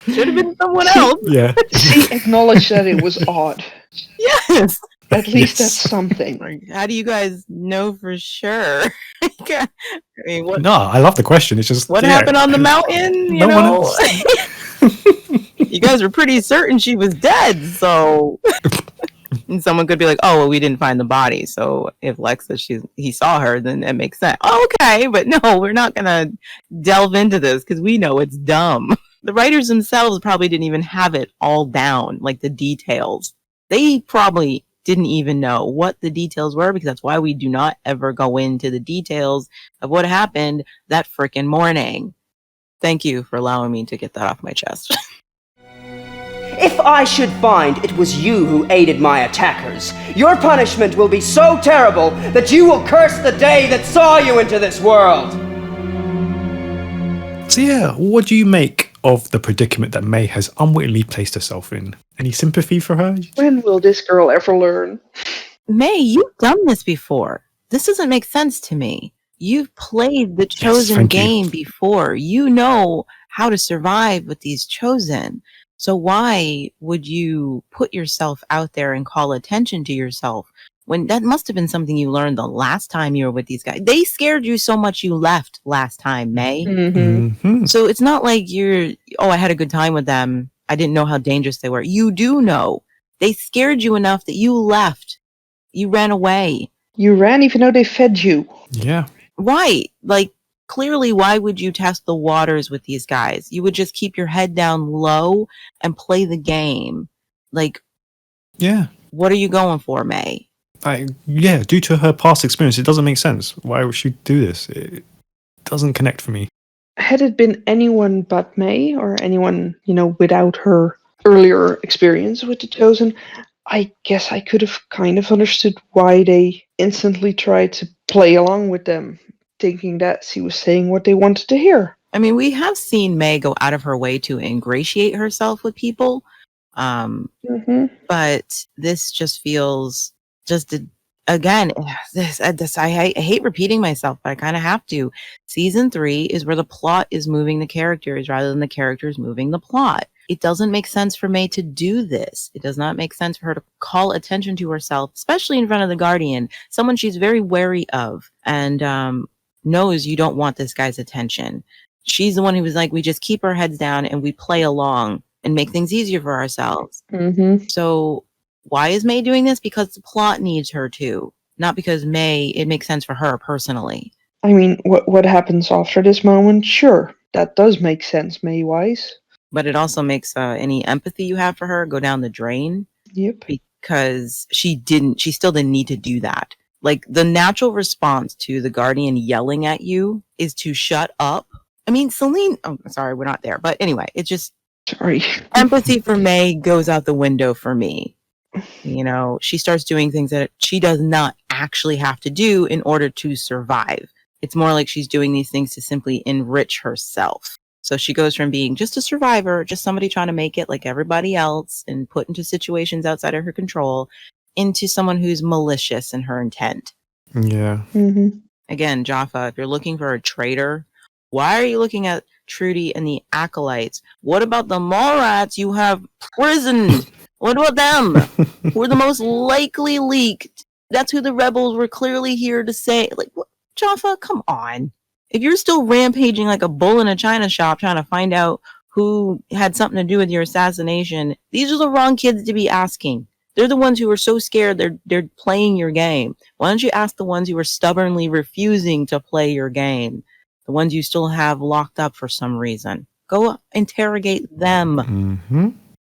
Should have been someone else. Yeah. She acknowledged that it was odd. Yes. At least that's something. How do you guys know for sure? I mean, what? No, I love the question. It's just what happened on the mountain. You know, you guys were pretty certain she was dead, so. And someone could be like, "Oh, well, we didn't find the body." So if Lex says he saw her, then it makes sense. Oh, okay, but no, we're not gonna delve into this because we know it's dumb. The writers themselves probably didn't even have it all down, like the details. They probably didn't even know what the details were because that's why we do not ever go into the details of what happened that frickin' morning. Thank you for allowing me to get that off my chest. If I should find it was you who aided my attackers, your punishment will be so terrible that you will curse the day that saw you into this world. So yeah, what do you make of the predicament that May has unwittingly placed herself in? Any sympathy for her? When will this girl ever learn? May, you've done this before. This doesn't make sense to me. You've played the Chosen game before. You know how to survive with these Chosen. So why would you put yourself out there and call attention to yourself when that must have been something you learned the last time you were with these guys? They scared you so much you left last time, May. Mm-hmm. So it's not like I had a good time with them. I didn't know how dangerous they were. You do know. They scared you enough that you left. You ran away. You ran even though they fed you. Yeah. Right. Like, clearly, why would you test the waters with these guys? You would just keep your head down low and play the game. Like, yeah. What are you going for, May? Due to her past experience, it doesn't make sense. Why would she do this? It doesn't connect for me. had it been anyone but May, or anyone, without her earlier experience with the Chosen, I guess I could have kind of understood why they instantly tried to play along with them, thinking that she was saying what they wanted to hear. I mean, we have seen May go out of her way to ingratiate herself with people. But this just feels again, I hate repeating myself, but I kind of have to. Season 3 is where the plot is moving the characters rather than the characters moving the plot. It doesn't make sense for May to do this. It does not make sense for her to call attention to herself, especially in front of the Guardian, someone she's very wary of and knows you don't want this guy's attention. She's the one who was like, we just keep our heads down and we play along and make things easier for ourselves. So why is May doing this? Because the plot needs her to, not because it makes sense for her personally. I mean, what happens after this moment? Sure, that does make sense, May-wise. But it also makes any empathy you have for her go down the drain. Yep. Because she still didn't need to do that. Like, the natural response to the Guardian yelling at you is to shut up. I mean, Salene, sorry, we're not there. But anyway, it's just, sorry. Empathy for May goes out the window for me. She starts doing things that she does not actually have to do in order to survive. It's more like she's doing these things to simply enrich herself. So she goes from being just a survivor, just somebody trying to make it like everybody else and put into situations outside of her control, into someone who's malicious in her intent. Yeah. Again, Jaffa, if you're looking for a traitor, why are you looking at Trudy and the acolytes? What about the mall rats you have prisoned? What about them? Who are the most likely leaked? That's who the rebels were clearly here to say. Like, what? Jaffa, come on. If you're still rampaging like a bull in a china shop trying to find out who had something to do with your assassination, these are the wrong kids to be asking. They're the ones who are so scared they're playing your game. Why don't you ask the ones who are stubbornly refusing to play your game? The ones you still have locked up for some reason. Go interrogate them.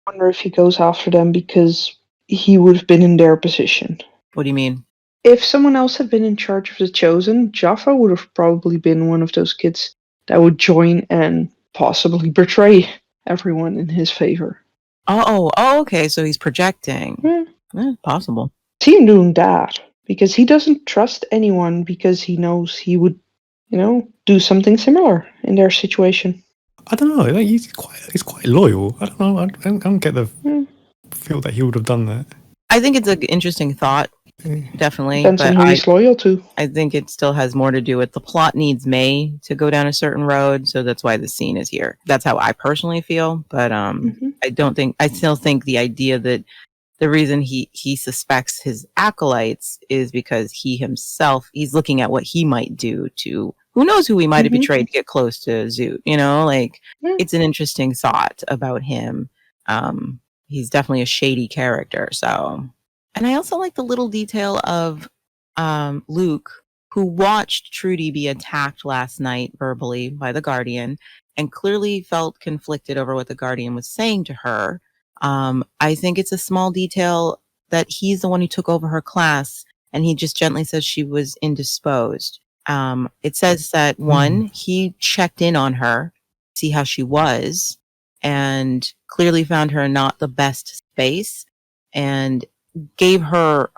I wonder if he goes after them because he would have been in their position. What do you mean? If someone else had been in charge of the Chosen, Jaffa would have probably been one of those kids that would join and possibly betray everyone in his favor. Oh, okay, so he's projecting. Possible. See him doing that because he doesn't trust anyone because he knows he would, do something similar in their situation. I don't know. Like, he's quite loyal. I don't know. I don't get the feel that he would have done that. I think it's an interesting thought. Definitely. Depends on who he's loyal to. I think it still has more to do with the plot needs May to go down a certain road, so that's why the scene is here. That's how I personally feel, but I still think the idea that the reason he suspects his acolytes is because he's looking at what he might do to, who knows who he might have betrayed to get close to Zoot, It's an interesting thought about him. He's definitely a shady character, so. And I also like the little detail of Luke, who watched Trudy be attacked last night verbally by the Guardian and clearly felt conflicted over what the Guardian was saying to her. I think it's a small detail that he's the one who took over her class and he just gently says she was indisposed. It says that one, he checked in on her, see how she was, and clearly found her not the best space and gave her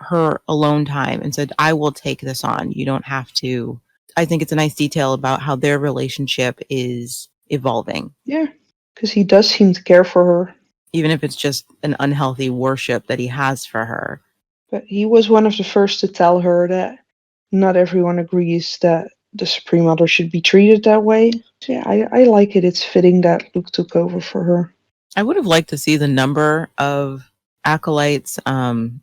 alone time and said, I will take this on. You don't have to. I think it's a nice detail about how their relationship is evolving. Yeah, because he does seem to care for her. Even if it's just an unhealthy worship that he has for her. But he was one of the first to tell her that not everyone agrees that the Supreme Mother should be treated that way. So yeah, I like it. It's fitting that Luke took over for her. I would have liked to see the number of acolytes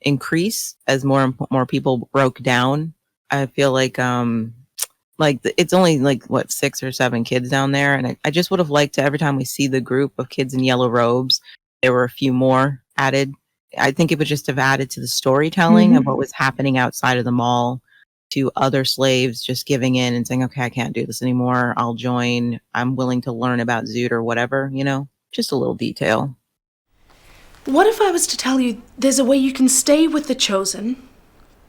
increase as more and more people broke down. I feel like it's only 6 or 7 kids down there, and I just would have liked to, every time we see the group of kids in yellow robes, there were a few more added. I think it would just have added to the storytelling of what was happening outside of the mall, to other slaves just giving in and saying, okay, I can't do this anymore, I'll join, I'm willing to learn about Zoot or whatever, just a little detail. What if I was to tell you there's a way you can stay with the Chosen,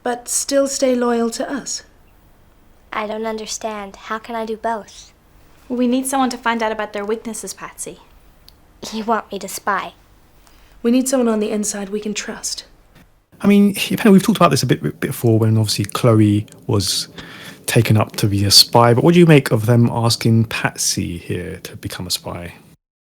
but still stay loyal to us? I don't understand. How can I do both? We need someone to find out about their weaknesses, Patsy. You want me to spy? We need someone on the inside we can trust. I mean, we've talked about this a bit before when obviously Chloe was taken up to be a spy, but what do you make of them asking Patsy here to become a spy?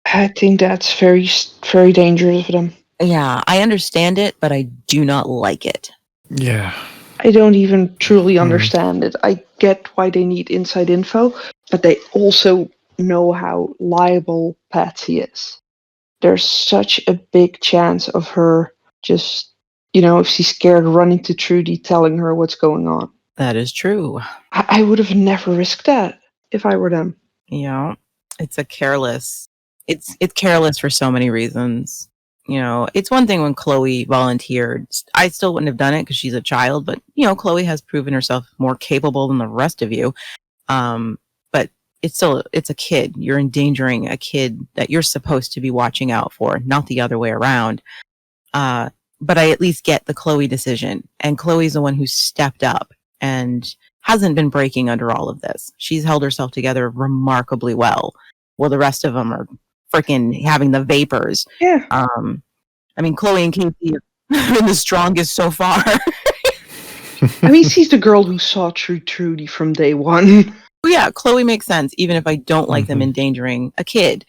I think that's very, very dangerous for them. Yeah, I understand it, but I do not like it. Yeah. I don't even truly understand it. I get why they need inside info, but they also know how liable Patsy is. There's such a big chance of her just, if she's scared, running to Trudy, telling her what's going on. That is true. I would have never risked that if I were them. Yeah, it's careless for so many reasons. It's one thing when Chloe volunteered. I still wouldn't have done it because she's a child, but Chloe has proven herself more capable than the rest of you. But it's a kid. You're endangering a kid that you're supposed to be watching out for, not the other way around. But I at least get the Chloe decision, and Chloe's the one who stepped up and hasn't been breaking under all of this. She's held herself together remarkably well, while the rest of them are freaking having the vapors. Yeah. I mean, Chloe and Casey have been the strongest so far. I mean, she's the girl who saw through Trudy from day one. Yeah, Chloe makes sense, even if I don't like them endangering a kid.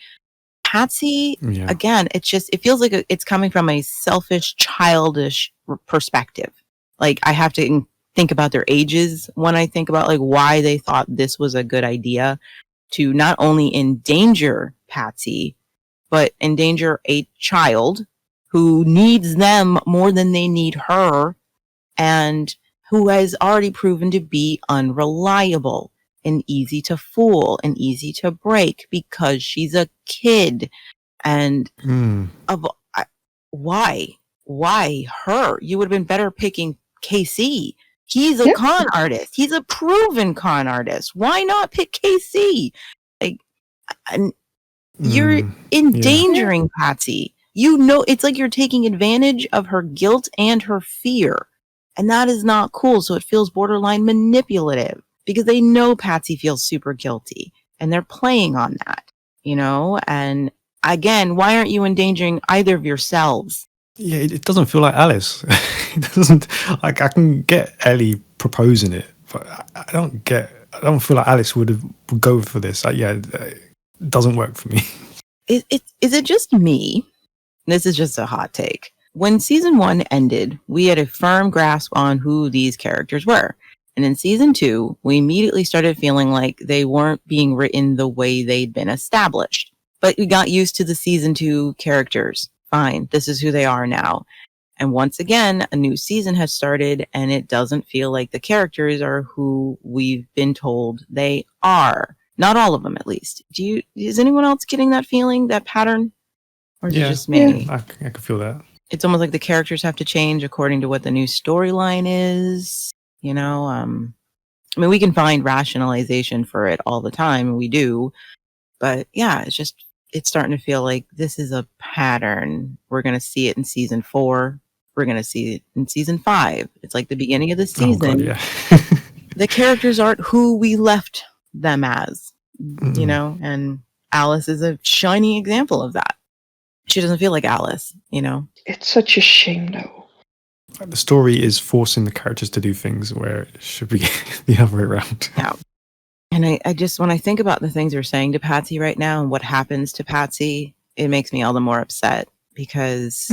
Patsy, again, it feels like it's coming from a selfish, childish perspective. Like, I have to think about their ages when I think about like why they thought this was a good idea to not only endanger Patsy, but endanger a child who needs them more than they need her, and who has already proven to be unreliable and easy to fool and easy to break because she's a kid. And why her? You would have been better picking KC. He's a con artist. He's a proven con artist. Why not pick KC? Like, you're endangering Patsy. It's like you're taking advantage of her guilt and her fear. And that is not cool. So it feels borderline manipulative because they know Patsy feels super guilty and they're playing on that, And again, why aren't you endangering either of yourselves? Yeah, it doesn't feel like Alice. It doesn't. Like, I can get Ellie proposing it, but I don't feel like Alice would go for this. It doesn't work for me. Is it just me? This is just a hot take. When season 1 ended, we had a firm grasp on who these characters were. And in season 2, we immediately started feeling like they weren't being written the way they'd been established. But we got used to the season 2 characters. Fine, this is who they are now. And once again, a new season has started, and it doesn't feel like the characters are who we've been told they are. Not all of them, at least. Is anyone else getting that feeling, that pattern? Or is it just me? Yeah, I can feel that. It's almost like the characters have to change according to what the new storyline is. I mean, we can find rationalization for it all the time, and we do. But yeah, it's starting to feel like this is a pattern. We're going to see it in season 4. We're going to see it in season 5. It's like the beginning of the season. Oh, God, yeah. The characters aren't who we left them as, and Alice is a shining example of that. She doesn't feel like Alice, It's such a shame, though. The story is forcing the characters to do things where it should be the other way around. Yeah. And I just, when I think about the things they're saying to Patsy right now and what happens to Patsy, it makes me all the more upset because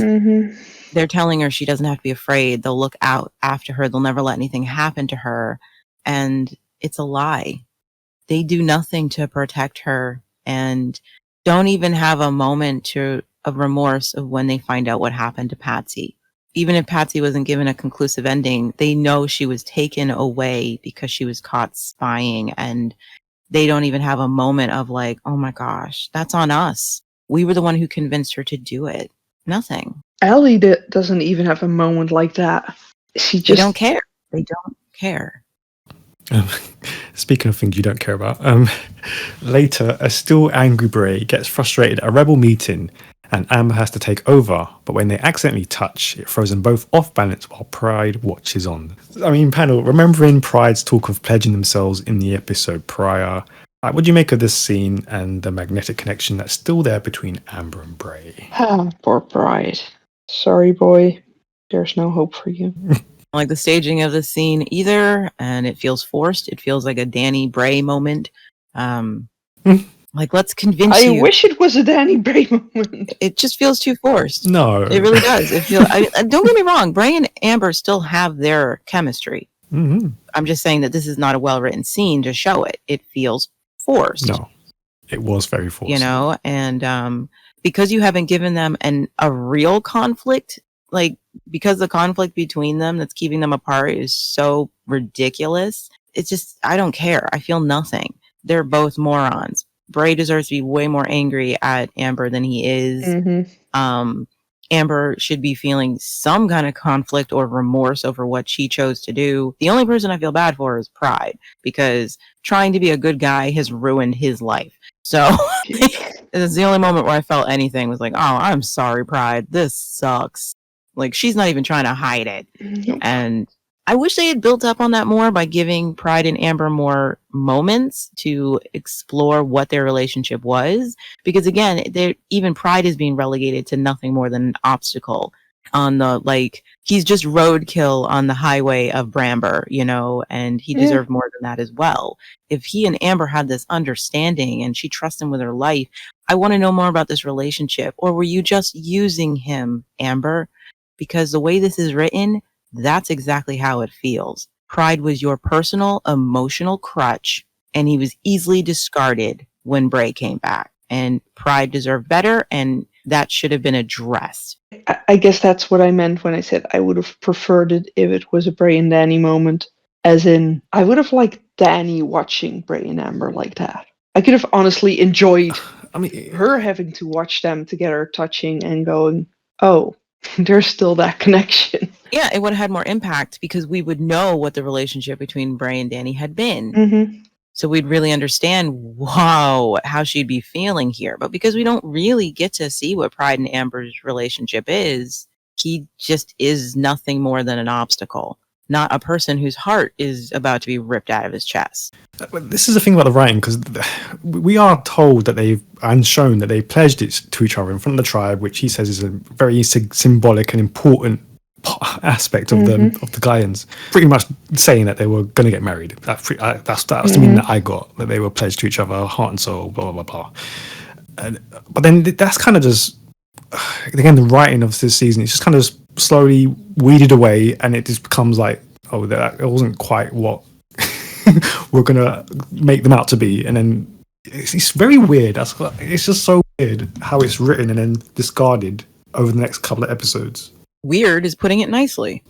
they're telling her she doesn't have to be afraid. They'll look out after her. They'll never let anything happen to her. And it's a lie. They do nothing to protect her and don't even have a moment of remorse of when they find out what happened to Patsy. Even if Patsy wasn't given a conclusive ending, they know she was taken away because she was caught spying, and they don't even have a moment of like, oh my gosh, that's on us. We were the one who convinced her to do it. Nothing. Ellie doesn't even have a moment like that. They don't care. They don't care. Speaking of things you don't care about, later, a still angry Bray gets frustrated at a rebel meeting and Amber has to take over, but when they accidentally touch, it throws them both off balance while Pride watches on. I mean, panel, remembering Pride's talk of pledging themselves in the episode prior, What do you make of this scene and the magnetic connection that's still there between Amber and Bray? Poor Bride. Sorry, boy. There's no hope for you. Like the staging of the scene either, and it feels forced. It feels like a Danny Bray moment. Like, let's convince you. I wish it was a Danny Bray moment. It just feels too forced. No. It really does. It feels. Don't get me wrong. Bray and Amber still have their chemistry. Mm-hmm. I'm just saying that this is not a well-written scene to show it. It feels forced. No. It was very forced. You know, and because you haven't given them a real conflict, like, because the conflict between them that's keeping them apart is so ridiculous, it's just, I don't care. I feel nothing. They're both morons. Bray deserves to be way more angry at Amber than he is. Mm-hmm. Amber should be feeling some kind of conflict or remorse over what she chose to do. The only person I feel bad for is Pride, because trying to be a good guy has ruined his life. So it's the only moment where I felt anything was like, oh, I'm sorry, Pride. This sucks. Like, she's not even trying to hide it. And I wish they had built up on that more by giving Pride and Amber more moments to explore what their relationship was. Because again, even Pride is being relegated to nothing more than an obstacle on the, like, he's just roadkill on the highway of Bramber, you know, and he deserved more than that as well. If he and Amber had this understanding and she trusts him with her life, I want to know more about this relationship. Or were you just using him, Amber? Because the way this is written, that's exactly how it feels. Pride was your personal emotional crutch, and he was easily discarded when Bray came back. And Pride deserved better, and that should have been addressed. I guess that's what I meant when I said I would have preferred it if it was a Bray and Danny moment. As in, I would have liked Danny watching Bray and Amber like that. I could have honestly enjoyed her having to watch them together, touching and going, oh, there's still that connection. Yeah, it would have had more impact because we would know what the relationship between Bray and Danny had been. Mm-hmm. So we'd really understand, wow, how she'd be feeling here. But because we don't really get to see what Pride and Amber's relationship is, he just is nothing more than an obstacle, not a person whose heart is about to be ripped out of his chest. This is the thing about the writing, because we are told that and shown that they pledged it to each other in front of the tribe, which he says is a very symbolic and important aspect of the Gaians, pretty much saying that they were going to get married. That's the meaning that I got, that they were pledged to each other, heart and soul, blah blah blah blah. But then that's kind of just, again, the writing of this season, it's just kind of slowly weeded away, and it just becomes like, oh, that it wasn't quite what we're gonna make them out to be. And then it's very weird. It's just so weird how it's written and then discarded over the next couple of episodes. Weird is putting it nicely.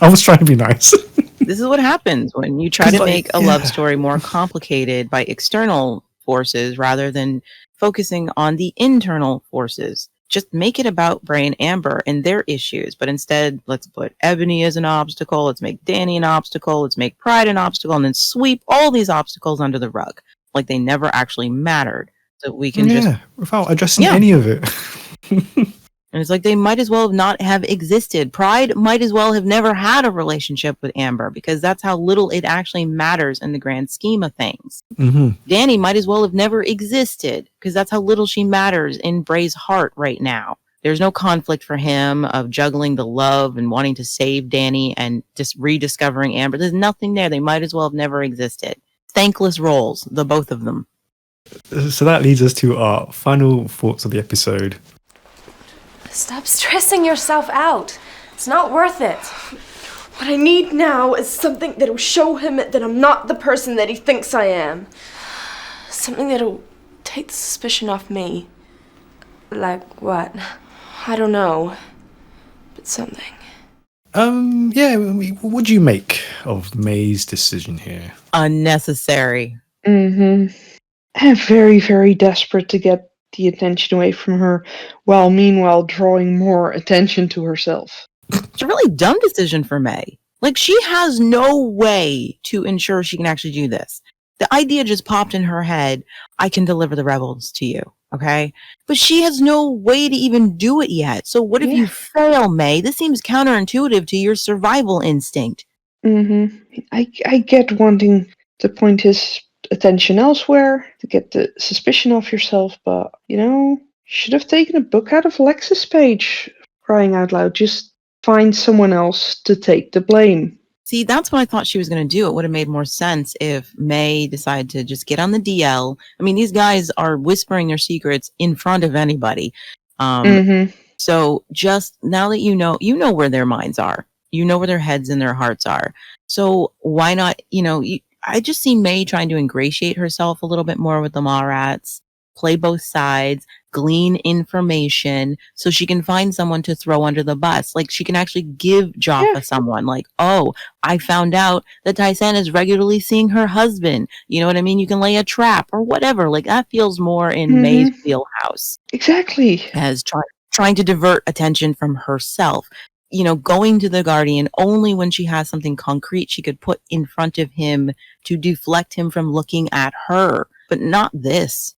I was trying to be nice. This is what happens when you try to make a love story more complicated by external forces rather than focusing on the internal forces. Just make it about Bray and Amber and their issues. But instead, let's put Ebony as an obstacle. Let's make Danny an obstacle. Let's make Pride an obstacle. And then sweep all these obstacles under the rug. Like they never actually mattered. So we can without addressing any of it. And it's like they might as well not have existed. Pride might as well have never had a relationship with Amber because that's how little it actually matters in the grand scheme of things. Mm-hmm. Danny might as well have never existed because that's how little she matters in Bray's heart right now. There's no conflict for him of juggling the love and wanting to save Danny and just rediscovering Amber. There's nothing there. They might as well have never existed. Thankless roles, the both of them. So that leads us to our final thoughts of the episode. Stop stressing yourself out. It's not worth it. What I need now is something that'll show him that I'm not the person that he thinks I am. Something that'll take the suspicion off me. Like what? I don't know. But something. What do you make of May's decision here? Unnecessary. Mm-hmm. And very, very desperate to get the attention away from her, while meanwhile drawing more attention to herself. It's a really dumb decision for May. Like, she has no way to ensure she can actually do this. The idea just popped in her head, I can deliver the rebels to you, okay? But she has no way to even do it yet. So what if you fail, May? This seems counterintuitive to your survival instinct. Mm-hmm. I get wanting to point his attention elsewhere, to get the suspicion off yourself, but, you should have taken a book out of Lex's page, crying out loud. Just find someone else to take the blame. See, that's what I thought she was going to do. It would have made more sense if May decided to just get on the DL. I mean, these guys are whispering their secrets in front of anybody. So just now that you know where their minds are, you know where their heads and their hearts are. So why not, I just see May trying to ingratiate herself a little bit more with the Mallrats, play both sides, glean information so she can find someone to throw under the bus. Like she can actually give Jaffa someone like, oh, I found out that Tai-San is regularly seeing her husband. You know what I mean? You can lay a trap or whatever. Like that feels more in May's wheelhouse. Exactly. As trying to divert attention from herself. Going to the Guardian only when she has something concrete she could put in front of him to deflect him from looking at her. But not this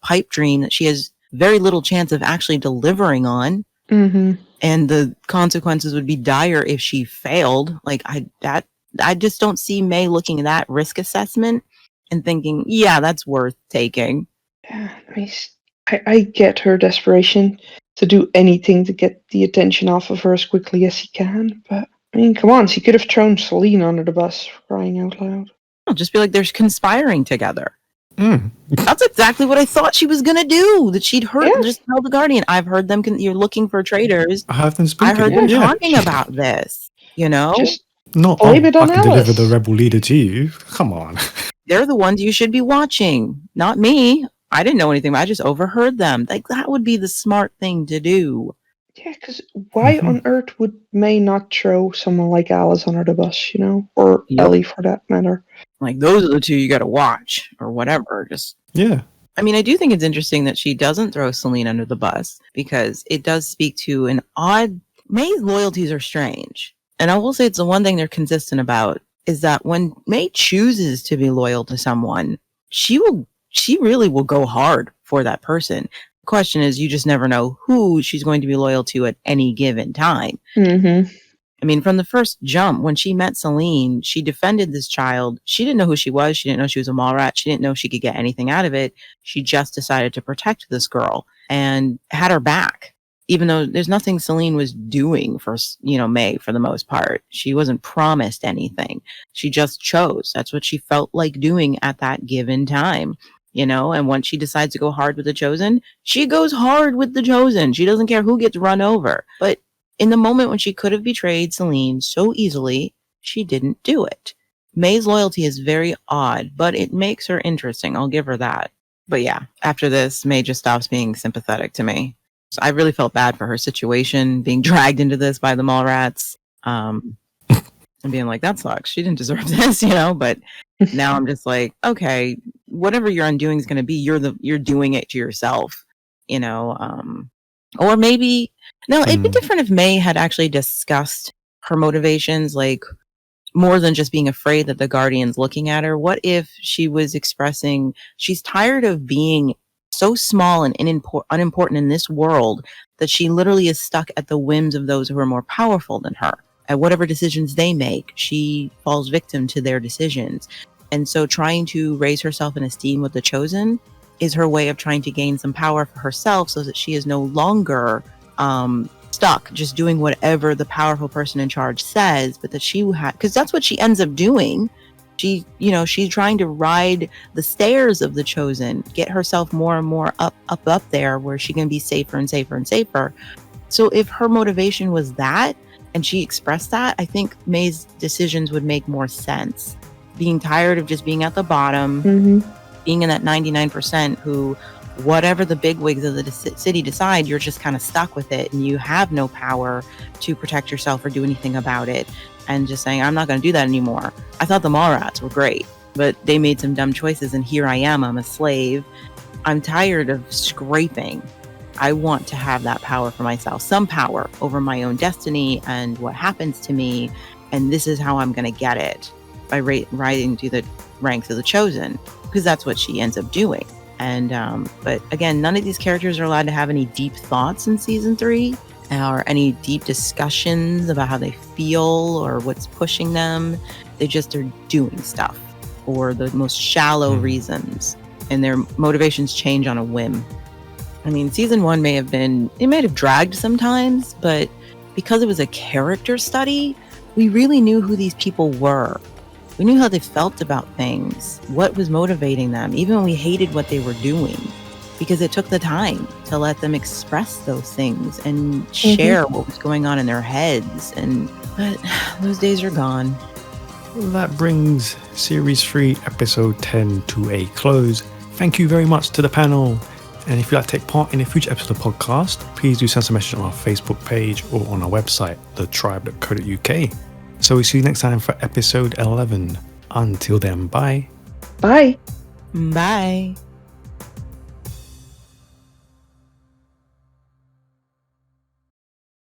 pipe dream that she has very little chance of actually delivering on. And the consequences would be dire if she failed. Like I just don't see May looking at that risk assessment and thinking, yeah, that's worth taking. Yeah, I get her desperation to do anything to get the attention off of her as quickly as he can. But, come on, she could have thrown Salene under the bus, crying out loud. I'll just be like, they're conspiring together. That's exactly what I thought she was going to do. That she'd just tell the Guardian, I've heard them, you're looking for traitors. I have them speaking. I heard them talking about this, Just not blame it on I can Alice. deliver the rebel leader to you. Come on. They're the ones you should be watching, not me. I didn't know anything. I just overheard them. Like that would be the smart thing to do. Yeah, because why on earth would May not throw someone like Alice under the bus, or Ellie for that matter? Like those are the two you got to watch, or whatever. I mean, I do think it's interesting that she doesn't throw Salene under the bus because it does speak to an odd. May's loyalties are strange, and I will say it's the one thing they're consistent about is that when May chooses to be loyal to someone, she really will go hard for that person. The question is, you just never know who she's going to be loyal to at any given time. I mean, from the first jump, when she met Salene, she defended this child. She didn't know who she was. She didn't know she was a Mallrat. She didn't know she could get anything out of it. She just decided to protect this girl and had her back, even though there's nothing Salene was doing for, May for the most part. She wasn't promised anything. She just chose. That's what she felt like doing at that given time. And once she decides to go hard with the Chosen, she goes hard with the Chosen. She doesn't care who gets run over. But in the moment when she could have betrayed Salene so easily, she didn't do it. May's loyalty is very odd, but it makes her interesting. I'll give her that. But yeah, after this, May just stops being sympathetic to me. So I really felt bad for her situation, being dragged into this by the Mallrats. And being like, that sucks. She didn't deserve this, but now I'm just like, okay, whatever your undoing is going to be, you're doing it to yourself, or maybe, no, it'd be different if May had actually discussed her motivations, like more than just being afraid that the Guardian's looking at her. What if she was expressing she's tired of being so small and unimportant in this world that she literally is stuck at the whims of those who are more powerful than her. At whatever decisions they make, she falls victim to their decisions. And so trying to raise herself in esteem with the Chosen is her way of trying to gain some power for herself so that she is no longer stuck just doing whatever the powerful person in charge says, but that she because that's what she ends up doing. She's trying to ride the stairs of the Chosen, get herself more and more up there where she can be safer and safer and safer. So if her motivation was that, and she expressed that, I think May's decisions would make more sense. Being tired of just being at the bottom, being in that 99% who, whatever the bigwigs of the city decide, you're just kind of stuck with it and you have no power to protect yourself or do anything about it. And just saying, I'm not going to do that anymore. I thought the Mallrats were great, but they made some dumb choices and here I am, I'm a slave. I'm tired of scraping. I want to have that power for myself, some power over my own destiny and what happens to me. And this is how I'm going to get it, by rising to the ranks of the Chosen, because that's what she ends up doing. And but again, none of these characters are allowed to have any deep thoughts in season 3 or any deep discussions about how they feel or what's pushing them. They just are doing stuff. for the most shallow reasons, and their motivations change on a whim. I mean, season 1 may have dragged sometimes, but because it was a character study, we really knew who these people were. We knew how they felt about things, what was motivating them, even when we hated what they were doing, because it took the time to let them express those things and share what was going on in their heads. But those days are gone. That brings Series 3, Episode 10 to a close. Thank you very much to the panel. And if you'd like to take part in a future episode of the podcast, please do send us a message on our Facebook page or on our website, thetribe.co.uk. So we'll see you next time for episode 11. Until then, bye. Bye. Bye.